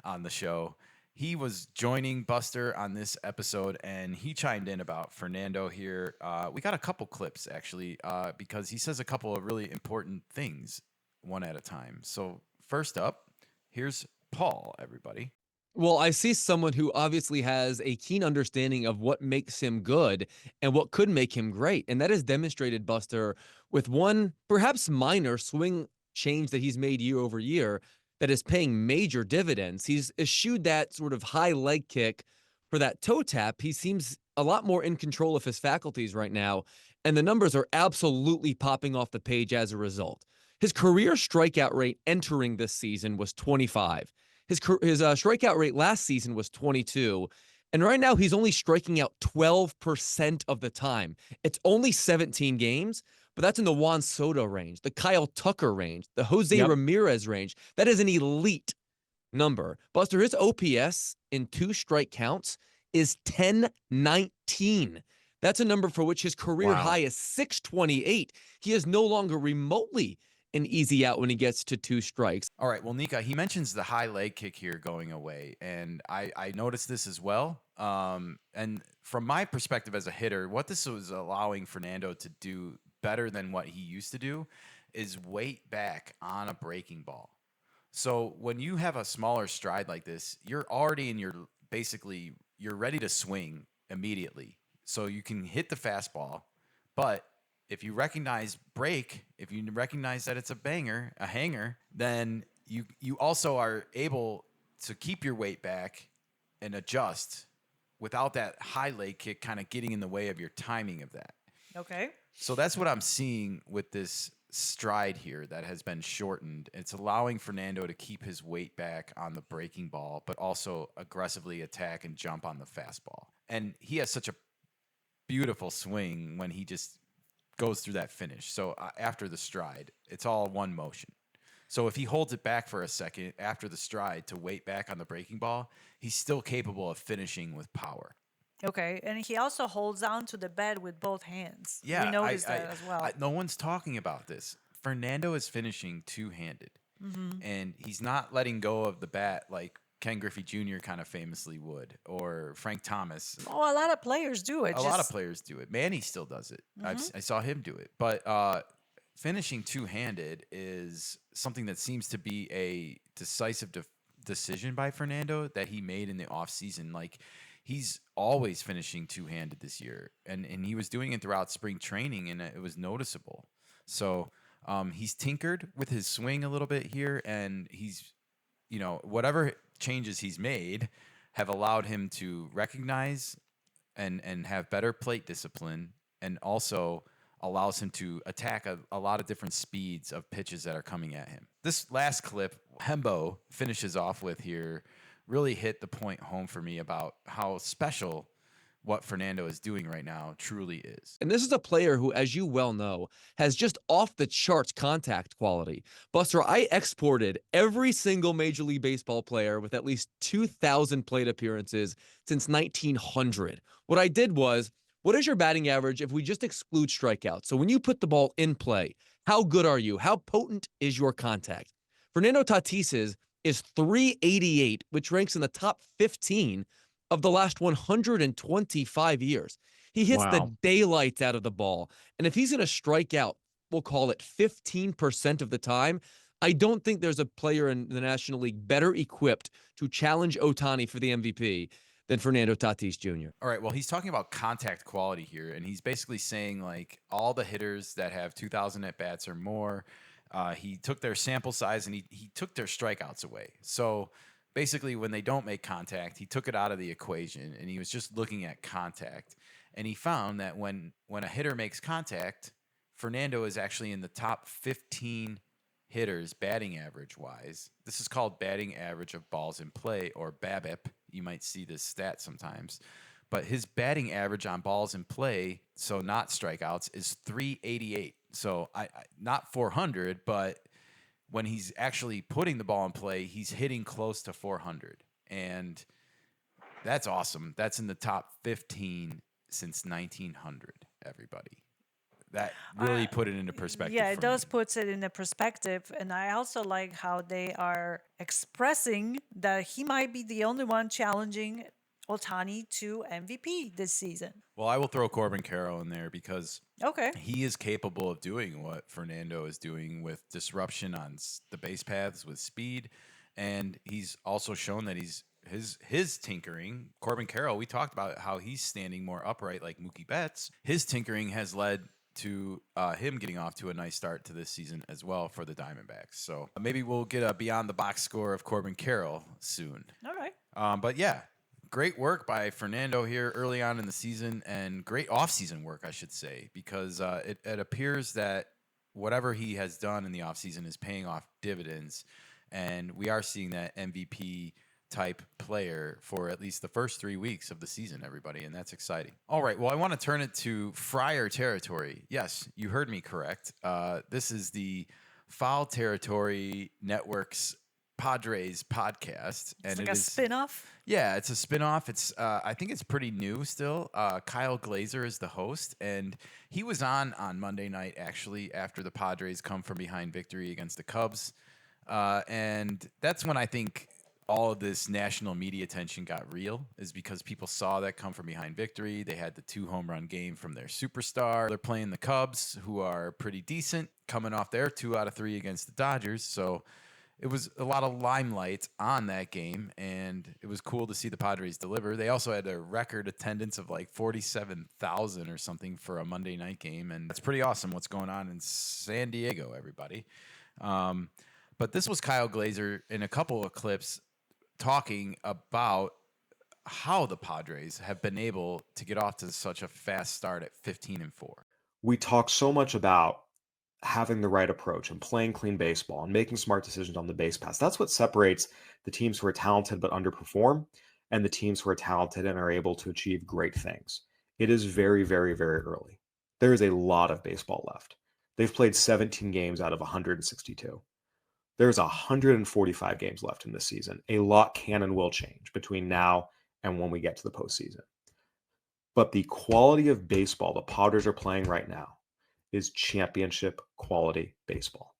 on the show. He was joining Buster on this episode, and he chimed in about Fernando here. We got a couple clips, actually, because he says a couple of really important things one at a time. So first up, here's Paul, everybody. Well, I see someone who obviously has a keen understanding of what makes him good and what could make him great. And that is demonstrated, Buster, with one perhaps minor swing change that he's made year over year that is paying major dividends. He's eschewed that sort of high leg kick for that toe tap. He seems a lot more in control of his faculties right now. And the numbers are absolutely popping off the page as a result. His career strikeout rate entering this season was 25. His strikeout rate last season was 22. And right now, he's only striking out 12% of the time. It's only 17 games, but that's in the Juan Soto range, the Kyle Tucker range, the Jose Ramirez range. That is an elite number. Buster, his OPS in 2 strike counts is 1019. That's a number for which his career high is 628. He is no longer remotely an easy out when he gets to 2 strikes. All right. Well, Nikka, he mentions the high leg kick here going away, and I noticed this as well. And from my perspective as a hitter, what this was allowing Fernando to do better than what he used to do is weight back on a breaking ball. So when you have a smaller stride like this, you're already in your you're ready to swing immediately. So you can hit the fastball, but if you recognize break, if you recognize that it's a banger, a hanger, then you also are able to keep your weight back and adjust without that high leg kick kind of getting in the way of your timing of that. Okay. So that's what I'm seeing with this stride here that has been shortened. It's allowing Fernando to keep his weight back on the breaking ball, but also aggressively attack and jump on the fastball. And he has such a beautiful swing when he just goes through that finish. So after the stride, it's all one motion. So if he holds it back for a second after the stride to weight back on the breaking ball, he's still capable of finishing with power. Okay, and he also holds on to the bat with both hands. Yeah, we noticed that as well. No one's talking about this. Fernando is finishing two-handed, and he's not letting go of the bat like Ken Griffey Jr. kind of famously would, or Frank Thomas. Oh, a lot of players do it. A lot of players do it. Manny still does it. I saw him do it. But finishing two-handed is something that seems to be a decisive decision by Fernando that he made in the offseason. Like, he's always finishing two-handed this year, and he was doing it throughout spring training, and it was noticeable. So he's tinkered with his swing a little bit here, and he's, whatever changes he's made have allowed him to recognize and have better plate discipline, and also allows him to attack a lot of different speeds of pitches that are coming at him. This last clip, Hembo finishes off with here, really hit the point home for me about how special what Fernando is doing right now truly is. And this is a player who, as you well know, has just off the charts contact quality. Buster, I exported every single Major League Baseball player with at least 2,000 plate appearances since 1900. What I did was, what is your batting average if we just exclude strikeouts? So when you put the ball in play, how good are you? How potent is your contact? Fernando Tatis's is 388, which ranks in the top 15 of the last 125 years. He hits the daylights out of the ball. And if he's going to strike out, we'll call it 15% of the time, I don't think there's a player in the National League better equipped to challenge Ohtani for the MVP than Fernando Tatis Jr. All right, well, he's talking about contact quality here, and he's basically saying, like, all the hitters that have 2,000 at-bats or more, he took their sample size and he took their strikeouts away. So basically, when they don't make contact, he took it out of the equation, and he was just looking at contact. And he found that when a hitter makes contact, Fernando is actually in the top 15 hitters batting average-wise. This is called batting average of balls in play, or BABIP. You might see this stat sometimes. But his batting average on balls in play, so not strikeouts, is 388. So I not 400, but when he's actually putting the ball in play, he's hitting close to 400. And that's awesome. That's in the top 15 since 1900, everybody. That really put it into perspective. Yeah, it for does me. puts it into perspective, and I also like how they are expressing that he might be the only one challenging Otani to MVP this season. Well, I will throw Corbin Carroll in there because Okay. he is capable of doing what Fernando is doing with disruption on the base paths with speed, and he's also shown that he's his tinkering. Corbin Carroll, we talked about how he's standing more upright like Mookie Betts. His tinkering has led to him getting off to a nice start to this season as well for the Diamondbacks. So maybe we'll get a beyond the box score of Corbin Carroll soon. All right. But yeah, great work by Fernando here early on in the season, and great offseason work, I should say, because it appears that whatever he has done in the offseason is paying off dividends, and we are seeing that MVP type player for at least the first 3 weeks of the season, everybody, and that's exciting. All right, well, I want to turn it to Friar territory. Yes, you heard me correct. This is the Foul Territory Network's Padres podcast. It's and like it a is, spin-off. Yeah, it's a spin-off. It's I think it's pretty new still. Kyle Glazer is the host, and he was on Monday night, actually, after the Padres come from behind victory against the Cubs. And that's when I think all of this national media attention got real, is because people saw that come from behind victory. They had the 2 home run game from their superstar. They're playing the Cubs, who are pretty decent, coming off their 2 out of 3 against the Dodgers. So it was a lot of limelight on that game, and it was cool to see the Padres deliver. They also had a record attendance of like 47,000 or something for a Monday night game, and it's pretty awesome what's going on in San Diego, everybody. But this was Kyle Glazer in a couple of clips talking about how the Padres have been able to get off to such a fast start at 15-4. We talk so much about having the right approach and playing clean baseball and making smart decisions on the base paths. That's what separates the teams who are talented but underperform and the teams who are talented and are able to achieve great things. It is very, very, very early. There is a lot of baseball left. They've played 17 games out of 162. There's 145 games left in this season. A lot can and will change between now and when we get to the postseason. But the quality of baseball the Padres are playing right now is championship quality baseball.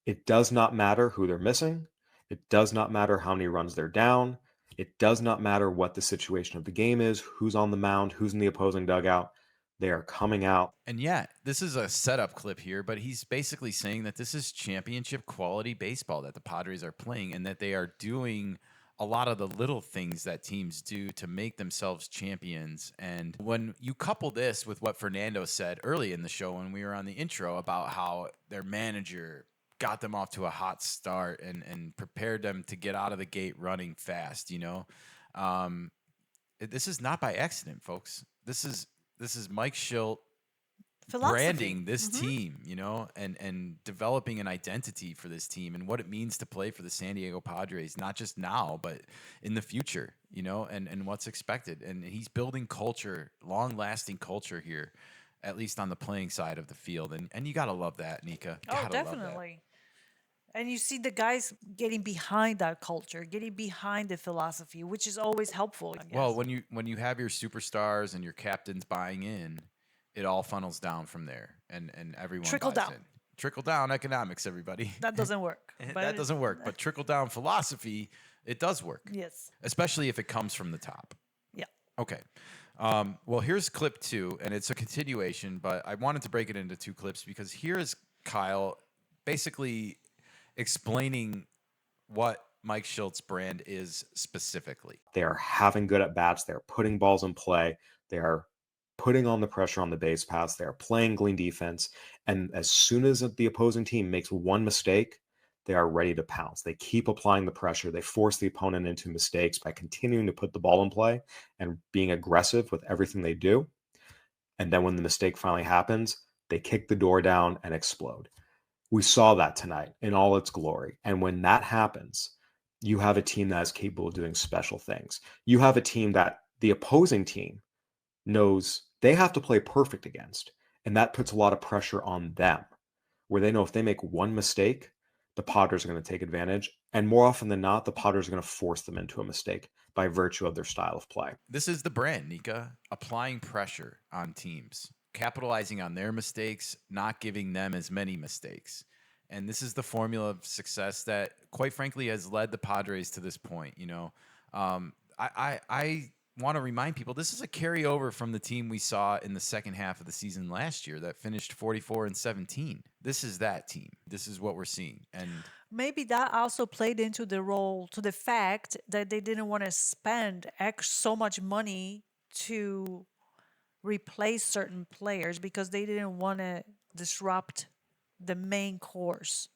It does not matter who they're missing. It does not matter how many runs they're down. It does not matter what the situation of the game is, who's on the mound, who's in the opposing dugout. They are coming out. And yeah, this is a setup clip here, but he's basically saying that this is championship quality baseball that the Padres are playing, and that they are doing a lot of the little things that teams do to make themselves champions. And when you couple this with what Fernando said early in the show when we were on the intro about how their manager got them off to a hot start and prepared them to get out of the gate running fast, this is not by accident, folks. This is Mike Shildt branding this team, and developing an identity for this team and what it means to play for the San Diego Padres, not just now, but in the future, and what's expected. And he's building culture, long-lasting culture here, at least on the playing side of the field. And you got to love that, Nikka. Oh, definitely. And you see the guys getting behind that culture, getting behind the philosophy, which is always helpful. Well, when you have your superstars and your captains buying in, it all funnels down from there, and everyone Trickle buys down. in. Trickle down economics, everybody. That doesn't work. That doesn't work. But trickle down philosophy, it does work. Yes. Especially if it comes from the top. Yeah. Okay. Well, here's clip 2, and it's a continuation, but I wanted to break it into 2 clips because here is Kyle basically explaining what Mike Shildt's brand is specifically. They are having good at-bats. They're putting balls in play. They are putting on the pressure on the base paths. They are playing clean defense. And as soon as the opposing team makes one mistake, they are ready to pounce. They keep applying the pressure. They force the opponent into mistakes by continuing to put the ball in play and being aggressive with everything they do. And then when the mistake finally happens, they kick the door down and explode. We saw that tonight in all its glory. And when that happens, you have a team that is capable of doing special things. You have a team that the opposing team knows they have to play perfect against. And that puts a lot of pressure on them, where they know if they make one mistake, the Padres are going to take advantage. And more often than not, the Padres are going to force them into a mistake by virtue of their style of play. This is the brand, Nikka, applying pressure on teams, capitalizing on their mistakes, not giving them as many mistakes. And this is the formula of success that, quite frankly, has led the Padres to this point. I want to remind people this is a carryover from the team we saw in the second half of the season last year that finished 44-17. This is that team. This is what we're seeing. And maybe that also played into the role, to the fact that they didn't want to spend so much money to replace certain players because they didn't want to disrupt the main course.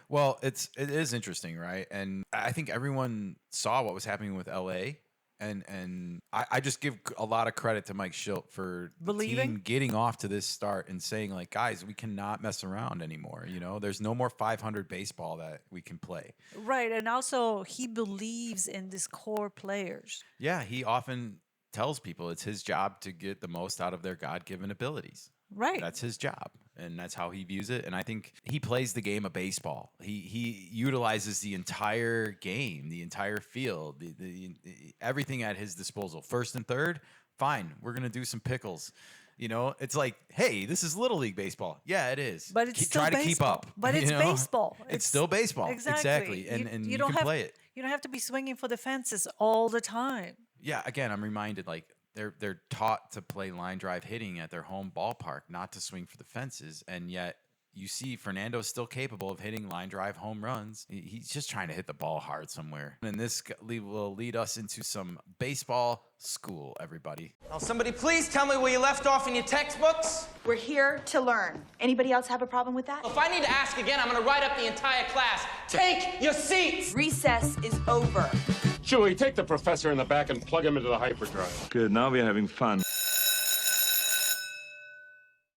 Well, it is interesting, right? And I think everyone saw what was happening with LA. And I just give a lot of credit to Mike Shildt for the team getting off to this start and saying, like, guys, we cannot mess around anymore. There's no more 500 baseball that we can play. Right. And also he believes in these core players. Yeah, he often tells people it's his job to get the most out of their God-given abilities. Right. That's his job, and that's how he views it. And I think he plays the game of baseball. He utilizes the entire game, the entire field, the everything at his disposal. First and third, fine. We're going to do some pickles. It's like, hey, this is Little League baseball. Yeah, it is. But it's still try baseball. to keep up. But it's baseball. It's still baseball. Exactly. And you can play it. You don't have to be swinging for the fences all the time. Yeah, again, I'm reminded, like, they're taught to play line drive hitting at their home ballpark, not to swing for the fences, and yet you see Fernando's still capable of hitting line drive home runs. He's just trying to hit the ball hard somewhere. And this will lead us into some baseball school, everybody. Now, somebody please tell me where you left off in your textbooks. We're here to learn. Anybody else have a problem with that? If I need to ask again, I'm going to write up the entire class. Take your seats. Recess is over. Chewie, take the professor in the back and plug him into the hyperdrive. Good, now we're having fun.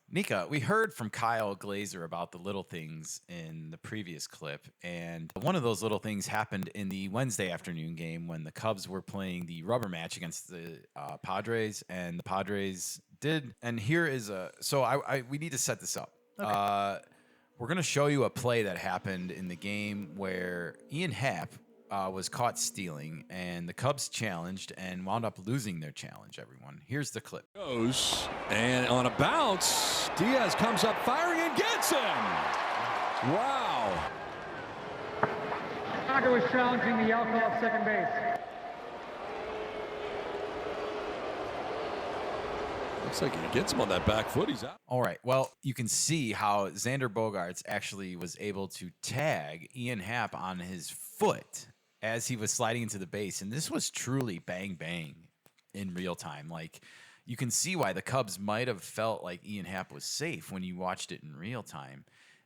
Nikka, we heard from Kyle Glazer about the little things in the previous clip, and one of those little things happened in the Wednesday afternoon game when the Cubs were playing the rubber match against the Padres, and the Padres did. And here is we need to set this up. Okay. We're going to show you a play that happened in the game where Ian Happ was caught stealing, and the Cubs challenged and wound up losing their challenge, everyone. Here's the clip. Goes, and on a bounce, Diaz comes up firing and gets him. Wow. Tucker was challenging the yellow call at second base. Looks like he gets him on that back foot. He's out. All right. Well, you can see how Xander Bogaerts actually was able to tag Ian Happ on his foot as he was sliding into the base. And this was truly bang, bang in real time. Like, you can see why the Cubs might have felt like Ian Happ was safe when you watched it in real time.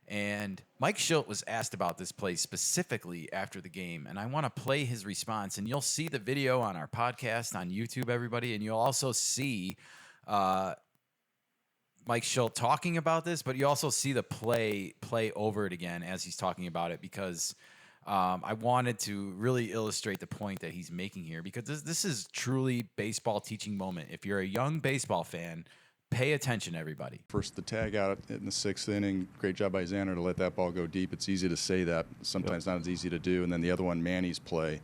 And Mike Shildt was asked about this play specifically after the game. And I want to play his response. And you'll see the video on our podcast on YouTube, everybody. And you'll also see Mike Shildt talking about this, but you also see the play over it again as he's talking about it, because I wanted to really illustrate the point that he's making here, because this is truly baseball teaching moment. If you're a young baseball fan, pay attention, everybody. First, the tag out in the sixth inning. Great job by Xander to let that ball go deep. It's easy to say that, sometimes not as easy to do. And then the other one, Manny's play.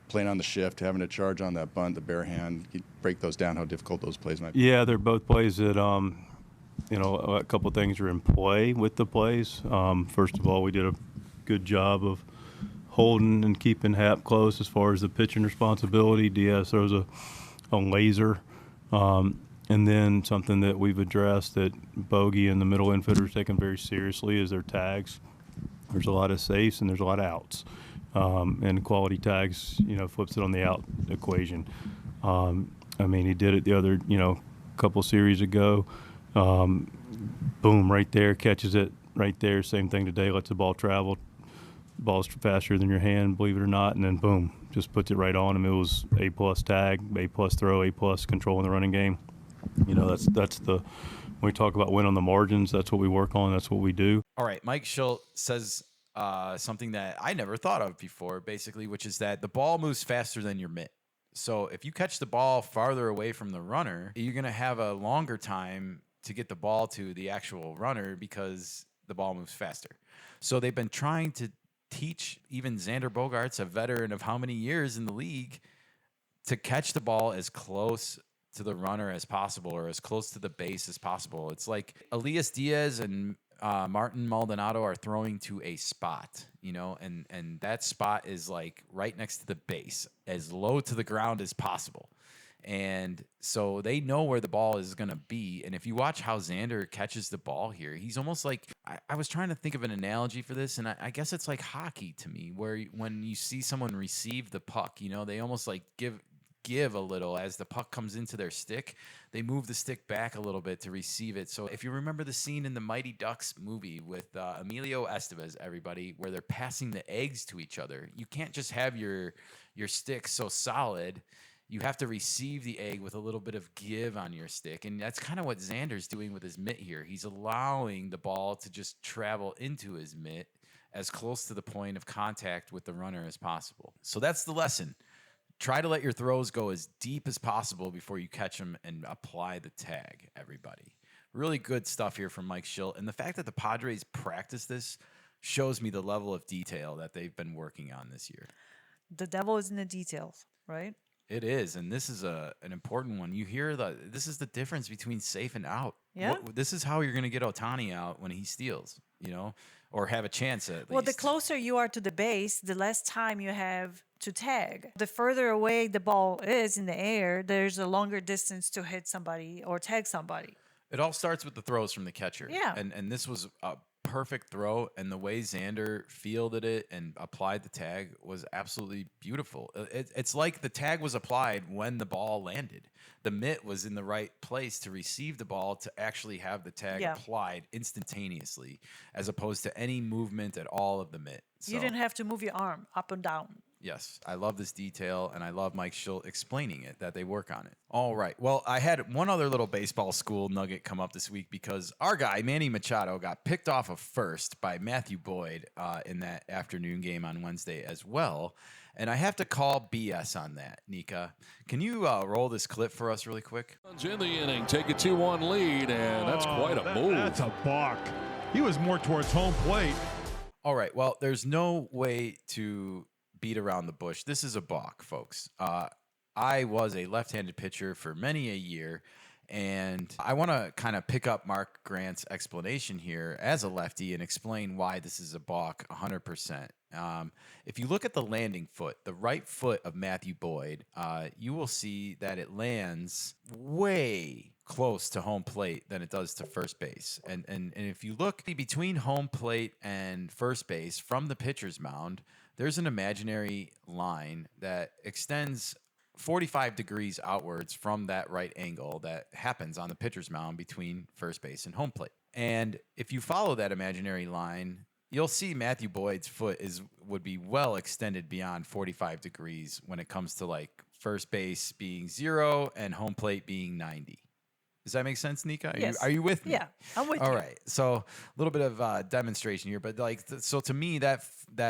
Playing on the shift, having to charge on that bunt, the bare hand, you break those down, how difficult those plays might be. Yeah, they're both plays that, a couple of things are in play with the plays. First of all, we did a good job of holding and keeping Happ close as far as the pitching responsibility. Diaz throws a laser. And then something that we've addressed that Bogey and the middle infielders taken very seriously is their tags. There's a lot of safes and there's a lot of outs. And quality tags, flips it on the out equation. He did it the other, couple series ago. Boom, right there, catches it right there. Same thing today, lets the ball travel. Ball's faster than your hand, believe it or not, and then boom, just puts it right on him. It was A+ tag, A+ throw, A+ control in the running game. That's when we talk about win on the margins, that's what we work on, that's what we do. All right, Mike Shildt says something that I never thought of before, basically, which is that the ball moves faster than your mitt. So if you catch the ball farther away from the runner, you're going to have a longer time to get the ball to the actual runner, because the ball moves faster. So they've been trying to teach even Xander Bogaerts, a veteran of how many years in the league, to catch the ball as close to the runner as possible or as close to the base as possible. It's like Elias Diaz and Martin Maldonado are throwing to a spot, and that spot is like right next to the base, as low to the ground as possible. And so they know where the ball is going to be. And if you watch how Xander catches the ball here, he's almost like, I was trying to think of an analogy for this, and I guess it's like hockey to me, where when you see someone receive the puck, they almost like give a little as the puck comes into their stick. They move the stick back a little bit to receive it. So if you remember the scene in the Mighty Ducks movie with Emilio Estevez, everybody, where they're passing the eggs to each other, you can't just have your stick so solid. You have to receive the egg with a little bit of give on your stick. And that's kind of what Xander's doing with his mitt here. He's allowing the ball to just travel into his mitt as close to the point of contact with the runner as possible. So that's the lesson. Try to let your throws go as deep as possible before you catch them and apply the tag, everybody. Really good stuff here from Mike Shildt. And the fact that the Padres practice this shows me the level of detail that they've been working on this year. The devil is in the details, right? It is, and this is an important one. You hear this is the difference between safe and out. Yeah. This is how you're going to get Ohtani out when he steals, or have a chance at least. Well, the closer you are to the base, the less time you have to tag. The further away the ball is in the air, there's a longer distance to hit somebody or tag somebody. It all starts with the throws from the catcher. Yeah. And this was a perfect throw, and the way Xander fielded it and applied the tag was absolutely beautiful. It's like the tag was applied when the ball landed. The mitt was in the right place to receive the ball to actually have the tag applied instantaneously, as opposed to any movement at all of the mitt. So, you didn't have to move your arm up and down. yes, I love this detail, and I love Mike Shildt explaining it, that they work on it. All right. Well, I had one other little baseball school nugget come up this week because our guy, Manny Machado, got picked off of first by Matthew Boyd in that afternoon game on Wednesday as well. And I have to call BS on that, Nikka. Can you roll this clip for us really quick? In the inning, take a 2-1 lead, and that's quite a move. That's a balk. He was more towards home plate. All right. Well, there's no way to beat around the bush. This is a balk, folks. I was a left-handed pitcher for many a year, and I want to kind of pick up Mark Grant's explanation here as a lefty and explain why this is a balk 100%. If you look at the landing foot, the right foot of Matthew Boyd, you will see that it lands way close to home plate than it does to first base. And if you look between home plate and first base from the pitcher's mound, there's an imaginary line that extends 45 degrees outwards from that right angle that happens on the pitcher's mound between first base and home plate. And if you follow that imaginary line, you'll see Matthew Boyd's foot would be well extended beyond 45 degrees when it comes to like first base being 0 and home plate being 90. Does that make sense, Nikka? Yes. Are you with me? Yeah, I'm with you. All right. So a little bit of demonstration here, but so to me, that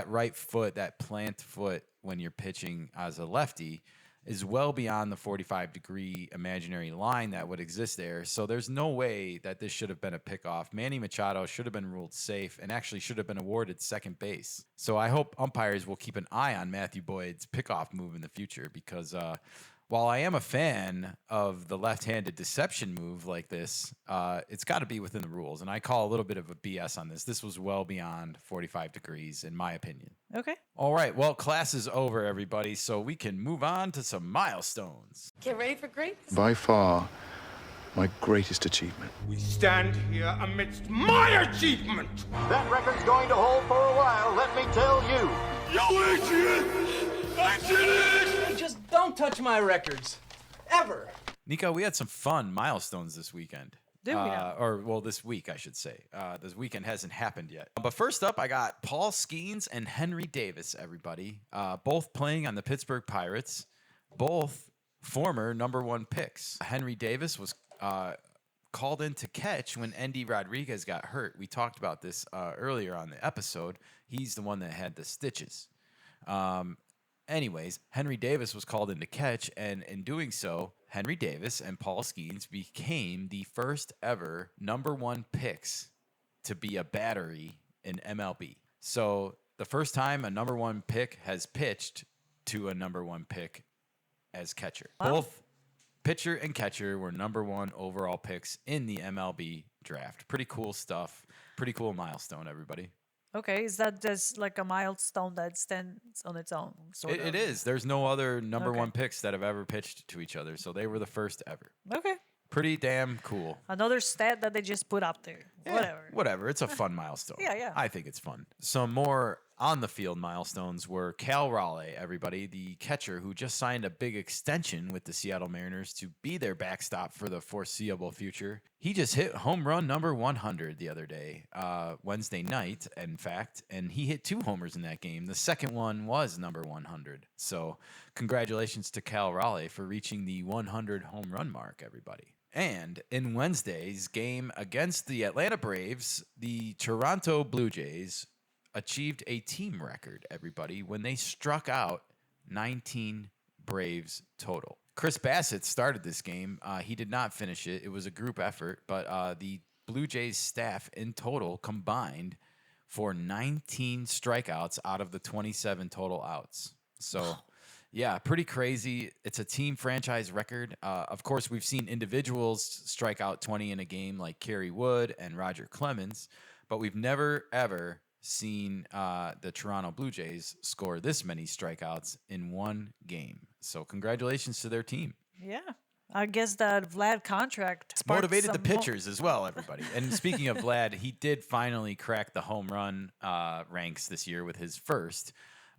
right foot, that plant foot when you're pitching as a lefty is well beyond the 45-degree imaginary line that would exist there. So there's no way that this should have been a pickoff. Manny Machado should have been ruled safe and actually should have been awarded second base. So I hope umpires will keep an eye on Matthew Boyd's pickoff move in the future because while I am a fan of the left-handed deception move like this, it's got to be within the rules. And I call a little bit of a BS on this. This was well beyond 45 degrees, in my opinion. Okay. All right. Well, class is over, everybody, so we can move on to some milestones. Get ready for greatness. By far, my greatest achievement. We stand here amidst my achievement. That record's going to hold for a while, let me tell you. You idiot! I did it! Just don't touch my records. Ever. Nikka, we had some fun milestones this weekend. Did we now? This week, I should say. This weekend hasn't happened yet. But first up, I got Paul Skeens and Henry Davis, everybody. Both playing on the Pittsburgh Pirates. Both former #1 picks. Henry Davis was called in to catch when Endy Rodriguez got hurt. We talked about this earlier on the episode. He's the one that had the stitches. Anyways, Henry Davis was called in to catch, and in doing so, Henry Davis and Paul Skeens became the first ever #1 picks to be a battery in MLB. So the first time a number one pick has pitched to a number one pick as catcher. Wow. Both pitcher and catcher were number one overall picks in the MLB draft. Pretty cool stuff. Pretty cool milestone, everybody. Okay, is that just like a milestone that stands on its own? It is. There's no other number one picks that have ever pitched to each other, so they were the first ever. Okay. Pretty damn cool. Another stat that they just put up there. Whatever. It's a fun milestone. Yeah. I think it's fun. Some more on the field milestones were Cal Raleigh, everybody, the catcher who just signed a big extension with the Seattle Mariners to be their backstop for the foreseeable future. He just hit home run number 100 the other day, Wednesday night, in fact, and he hit 2 homers in that game. The second one was number 100. So congratulations to Cal Raleigh for reaching the 100 home run mark, everybody. And in Wednesday's game against the Atlanta Braves, the Toronto Blue Jays achieved a team record, everybody, when they struck out 19 Braves total. Chris Bassett started this game. He did not finish it. It was a group effort, but the Blue Jays staff in total combined for 19 strikeouts out of the 27 total outs. So... yeah, pretty crazy. It's a team franchise record. Of course, we've seen individuals strike out 20 in a game like Kerry Wood and Roger Clemens, but we've never, ever seen the Toronto Blue Jays score this many strikeouts in one game. So congratulations to their team. Yeah. I guess that Vlad contract sparked motivated the some pitchers as well, everybody. And speaking of Vlad, he did finally crack the home run ranks this year with his first.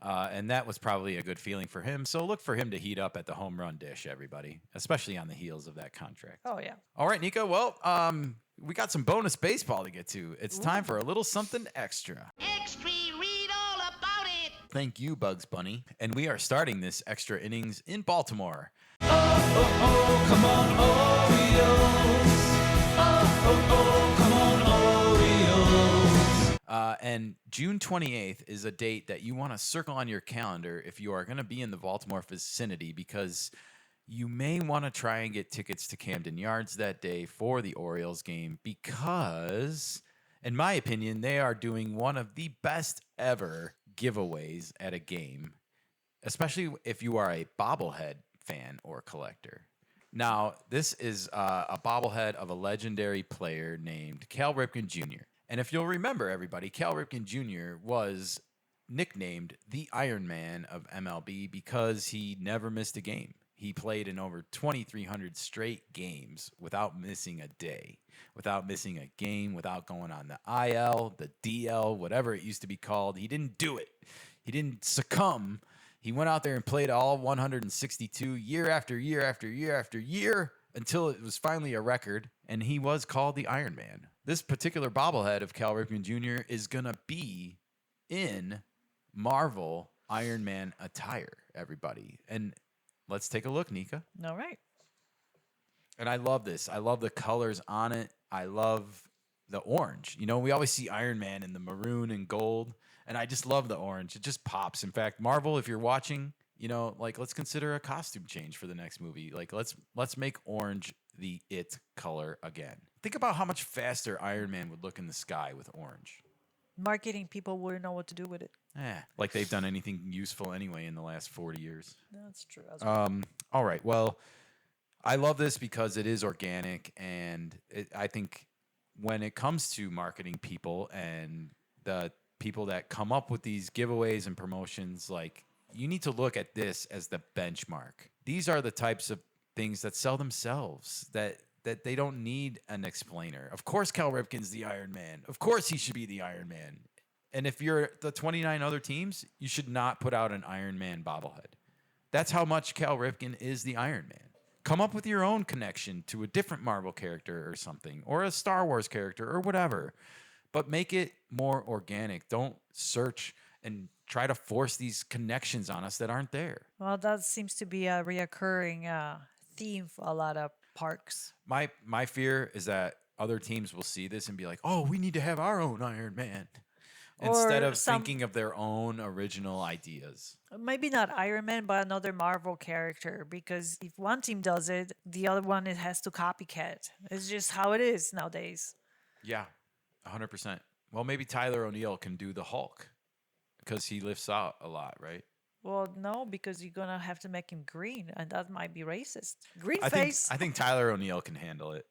And that was probably a good feeling for him. So look for him to heat up at the home run dish, everybody, especially on the heels of that contract. Oh, yeah. All right, Nikka. Well, we got some bonus baseball to get to. It's time for a little something extra. Extra, read all about it. Thank you, Bugs Bunny. And we are starting this extra innings in Baltimore. Come on, Orioles. Come on, Orioles. And June 28th is a date that you want to circle on your calendar if you are going to be in the Baltimore vicinity, because you may want to try and get tickets to Camden Yards that day for the Orioles game, because, in my opinion, they are doing one of the best ever giveaways at a game, especially if you are a bobblehead fan or collector. Now, this is a bobblehead of a legendary player named Cal Ripken Jr. And if you'll remember, everybody, Cal Ripken Jr. was nicknamed the Iron Man of MLB because he never missed a game. He played in over 2,300 straight games without missing a day, without missing a game, without going on the IL, the DL, whatever it used to be called. He didn't do it. He didn't succumb. He went out there and played all 162 year after year after year after year until it was finally a record, and he was called the Iron Man. This particular bobblehead of Cal Ripken Jr. is going to be in Marvel Iron Man attire, everybody. And let's take a look, Nikka. All right. And I love this. I love the colors on it. I love the orange. You know, we always see Iron Man in the maroon and gold, and I just love the orange. It just pops. In fact, Marvel, if you're watching, you know, like, let's consider a costume change for the next movie. Like, let's make orange the it color again. Think about how much faster Iron Man would look in the sky with orange. Marketing people wouldn't know what to do with it. Like they've done anything useful anyway in the last 40 years. That's true. All right. Well, I love this because it is organic, and I think when it comes to marketing people and the people that come up with these giveaways and promotions, like, you need to look at this as the benchmark. These are the types of things that sell themselves, that they don't need an explainer. Of course, Cal Ripken's the Iron Man. Of course, he should be the Iron Man. And if you're the 29 other teams, you should not put out an Iron Man bobblehead. That's how much Cal Ripken is the Iron Man. Come up with your own connection to a different Marvel character or something, or a Star Wars character or whatever, but make it more organic. Don't search and try to force these connections on us that aren't there. Well, that seems to be a reoccurring theme for a lot of parks. My fear is that other teams will see this and be like, oh, we need to have our own Iron Man, instead of thinking of their own original ideas. Maybe not Iron Man, but another Marvel character, because if one team does it, the other one, it has to copycat. It's just how it is nowadays. Yeah. 100%. Well, maybe Tyler O'Neill can do the Hulk because he lifts out a lot, right? Well, no, because you're gonna have to make him green, and that might be racist. Green I face. think Tyler O'Neill can handle it.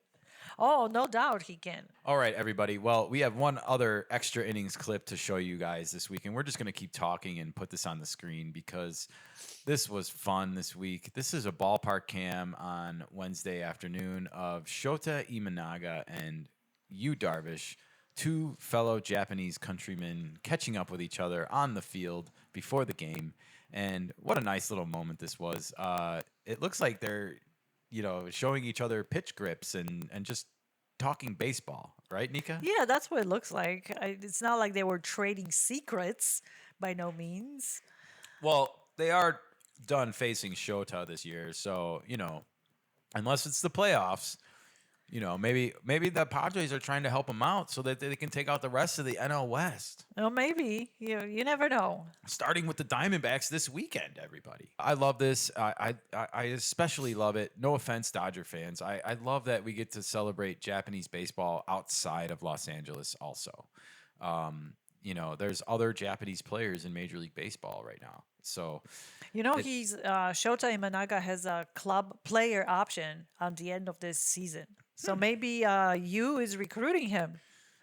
Oh, no doubt he can. All right, everybody. Well, we have one other extra innings clip to show you guys this week, and we're just going to keep talking and put this on the screen because this was fun this week. This is a ballpark cam on Wednesday afternoon of Shota Imanaga and Yu Darvish, two fellow Japanese countrymen catching up with each other on the field before the game. And what a nice little moment this was. It looks like they're showing each other pitch grips and just talking baseball, right, Nikka? Yeah, that's what it looks like. It's not like they were trading secrets by no means. Well, they are done facing Shota this year, so, unless it's the playoffs, maybe the Padres are trying to help them out so that they can take out the rest of the NL West. Well, maybe. You never know. Starting with the Diamondbacks this weekend, everybody. I love this. I especially love it. No offense, Dodger fans. I love that we get to celebrate Japanese baseball outside of Los Angeles also. There's other Japanese players in Major League Baseball right now. So, he's Shota Imanaga has a club player option at the end of this season. So maybe Yu is recruiting him.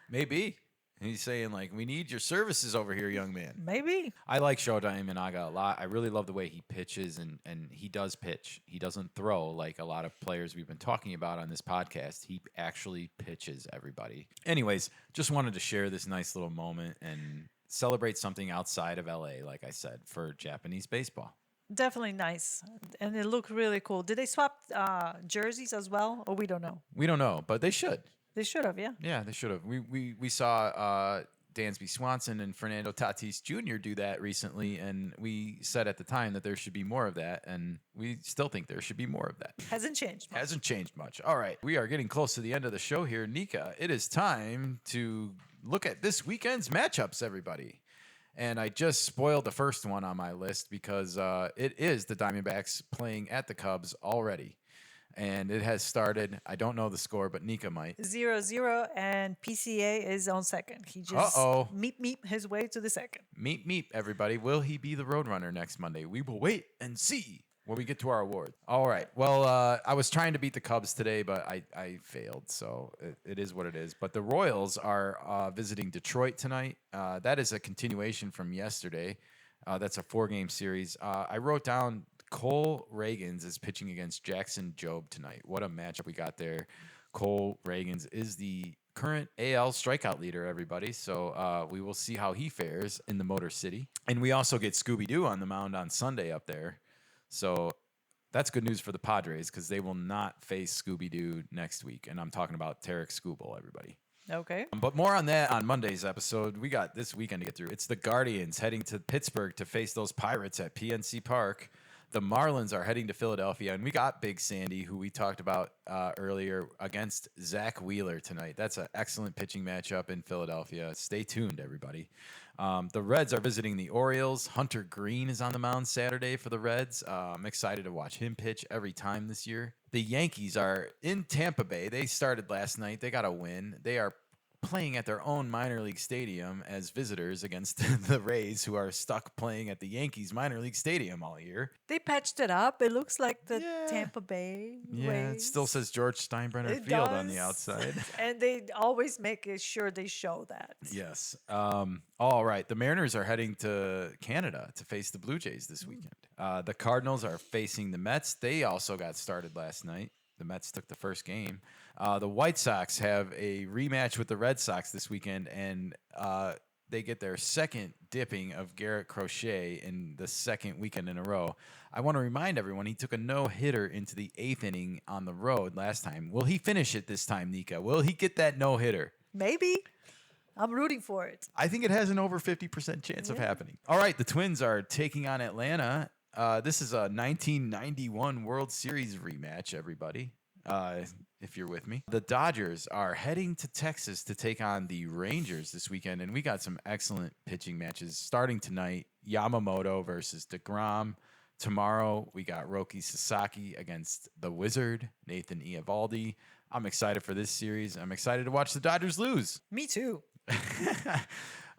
Maybe. He's saying, we need your services over here, young man. Maybe. I like Shota Imanaga a lot. I really love the way he pitches, and he does pitch. He doesn't throw like a lot of players we've been talking about on this podcast. He actually pitches, everybody. Anyways, just wanted to share this nice little moment and celebrate something outside of LA, like I said, for Japanese baseball. Definitely nice. And it looked really cool. Did they swap jerseys as well? Or we don't know? We don't know, but they should. They should have, yeah. Yeah, they should have. We saw Dansby Swanson and Fernando Tatis Jr. do that recently, and we said at the time that there should be more of that, and we still think there should be more of that. Hasn't changed much. Hasn't changed much. All right, we are getting close to the end of the show here. Nikka, it is time to look at this weekend's matchups, everybody. And I just spoiled the first one on my list because it is the Diamondbacks playing at the Cubs already. And it has started. I don't know the score, but Nikka might. 0-0, and PCA is on second. He just meep his way to the second. Meep, everybody. Will he be the Roadrunner next Monday? We will wait and see when we get to our award. All right. Well, I was trying to beat the Cubs today, but I failed. So it is what it is. But the Royals are visiting Detroit tonight. That is a continuation from yesterday. That's a 4-game series. I wrote down Cole Reagans is pitching against Jackson Jobe tonight. What a matchup we got there. Cole Reagans is the current AL strikeout leader, everybody. So we will see how he fares in the Motor City. And we also get Scooby-Doo on the mound on Sunday up there. So that's good news for the Padres because they will not face Scooby-Doo next week. And I'm talking about Tarek Skubal, everybody. Okay. But more on that on Monday's episode. We got this weekend to get through. It's the Guardians heading to Pittsburgh to face those Pirates at PNC Park. The Marlins are heading to Philadelphia, and we got Big Sandy, who we talked about earlier, against Zach Wheeler tonight. That's an excellent pitching matchup in Philadelphia. Stay tuned, everybody. The Reds are visiting the Orioles. Hunter Green is on the mound Saturday for the Reds. I'm excited to watch him pitch every time this year. The Yankees are in Tampa Bay. They started last night. They got a win. They are playing at their own minor league stadium as visitors against the Rays, who are stuck playing at the Yankees minor league stadium all year. They patched it up. It looks like the Tampa Bay Yeah, Rays. It still says George Steinbrenner Field on the outside. And they always make sure they show that. Yes. All right. The Mariners are heading to Canada to face the Blue Jays this weekend. The Cardinals are facing the Mets. They also got started last night. The Mets took the first game. The White Sox have a rematch with the Red Sox this weekend, and they get their second dipping of Garrett Crochet in the second weekend in a row. I want to remind everyone he took a no-hitter into the 8th inning on the road last time. Will he finish it this time, Nikka? Will he get that no-hitter? Maybe. I'm rooting for it. I think it has an over 50% chance of happening. All right, the Twins are taking on Atlanta. This is a 1991 World Series rematch, everybody. If you're with me. The Dodgers are heading to Texas to take on the Rangers this weekend, and we got some excellent pitching matches starting tonight. Yamamoto versus DeGrom. Tomorrow, we got Roki Sasaki against the Wizard, Nathan Eovaldi. I'm excited for this series. I'm excited to watch the Dodgers lose. Me too.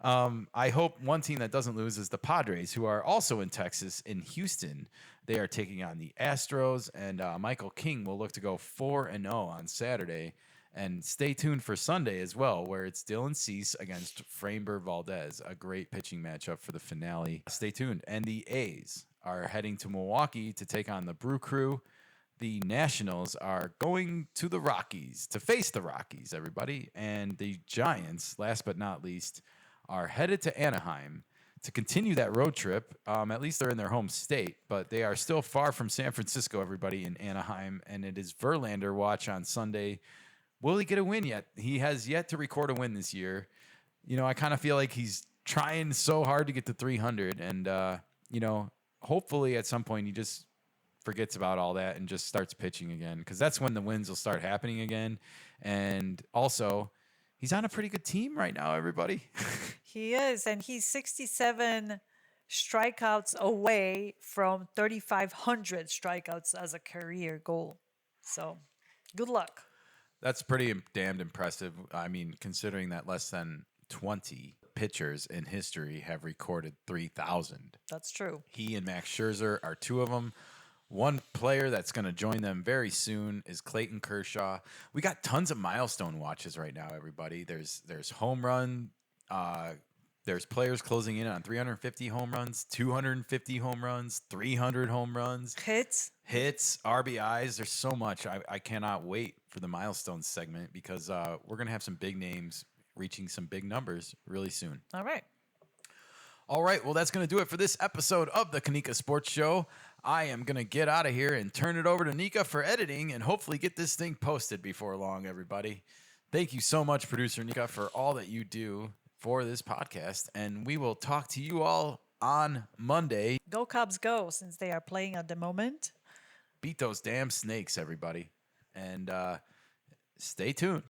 I hope one team that doesn't lose is the Padres, who are also in Texas, in Houston. They are taking on the Astros, and Michael King will look to go 4-0 on Saturday. And stay tuned for Sunday as well, where it's Dylan Cease against Framber Valdez, a great pitching matchup for the finale. Stay tuned. And the A's are heading to Milwaukee to take on the Brew Crew. The Nationals are going to the Rockies to face the Rockies, everybody. And the Giants, last but not least, are headed to Anaheim to continue that road trip. At least they're in their home state, but they are still far from San Francisco, everybody, in Anaheim. And it is Verlander watch on Sunday. Will he get a win yet? He has yet to record a win this year. You know, I kind of feel like he's trying so hard to get to 300. And, you know, hopefully at some point he just forgets about all that and just starts pitching again, because that's when the wins will start happening again. And also, he's on a pretty good team right now, everybody. He is, and he's 67 strikeouts away from 3,500 strikeouts as a career goal. So, good luck. That's pretty damned impressive. I mean, considering that less than 20 pitchers in history have recorded 3,000. That's true. He and Max Scherzer are two of them. One player that's going to join them very soon is Clayton Kershaw. We got tons of milestone watches right now, everybody. There's home run. There's players closing in on 350 home runs, 250 home runs, 300 home runs. Hits, RBIs. There's so much. I cannot wait for the milestones segment, because we're going to have some big names reaching some big numbers really soon. All right. Well, that's going to do it for this episode of the Nikka Sports Show. I am going to get out of here and turn it over to Nikka for editing and hopefully get this thing posted before long, everybody. Thank you so much, producer Nikka, for all that you do for this podcast. And we will talk to you all on Monday. Go Cubs go, since they are playing at the moment. Beat those damn Snakes, everybody. And stay tuned.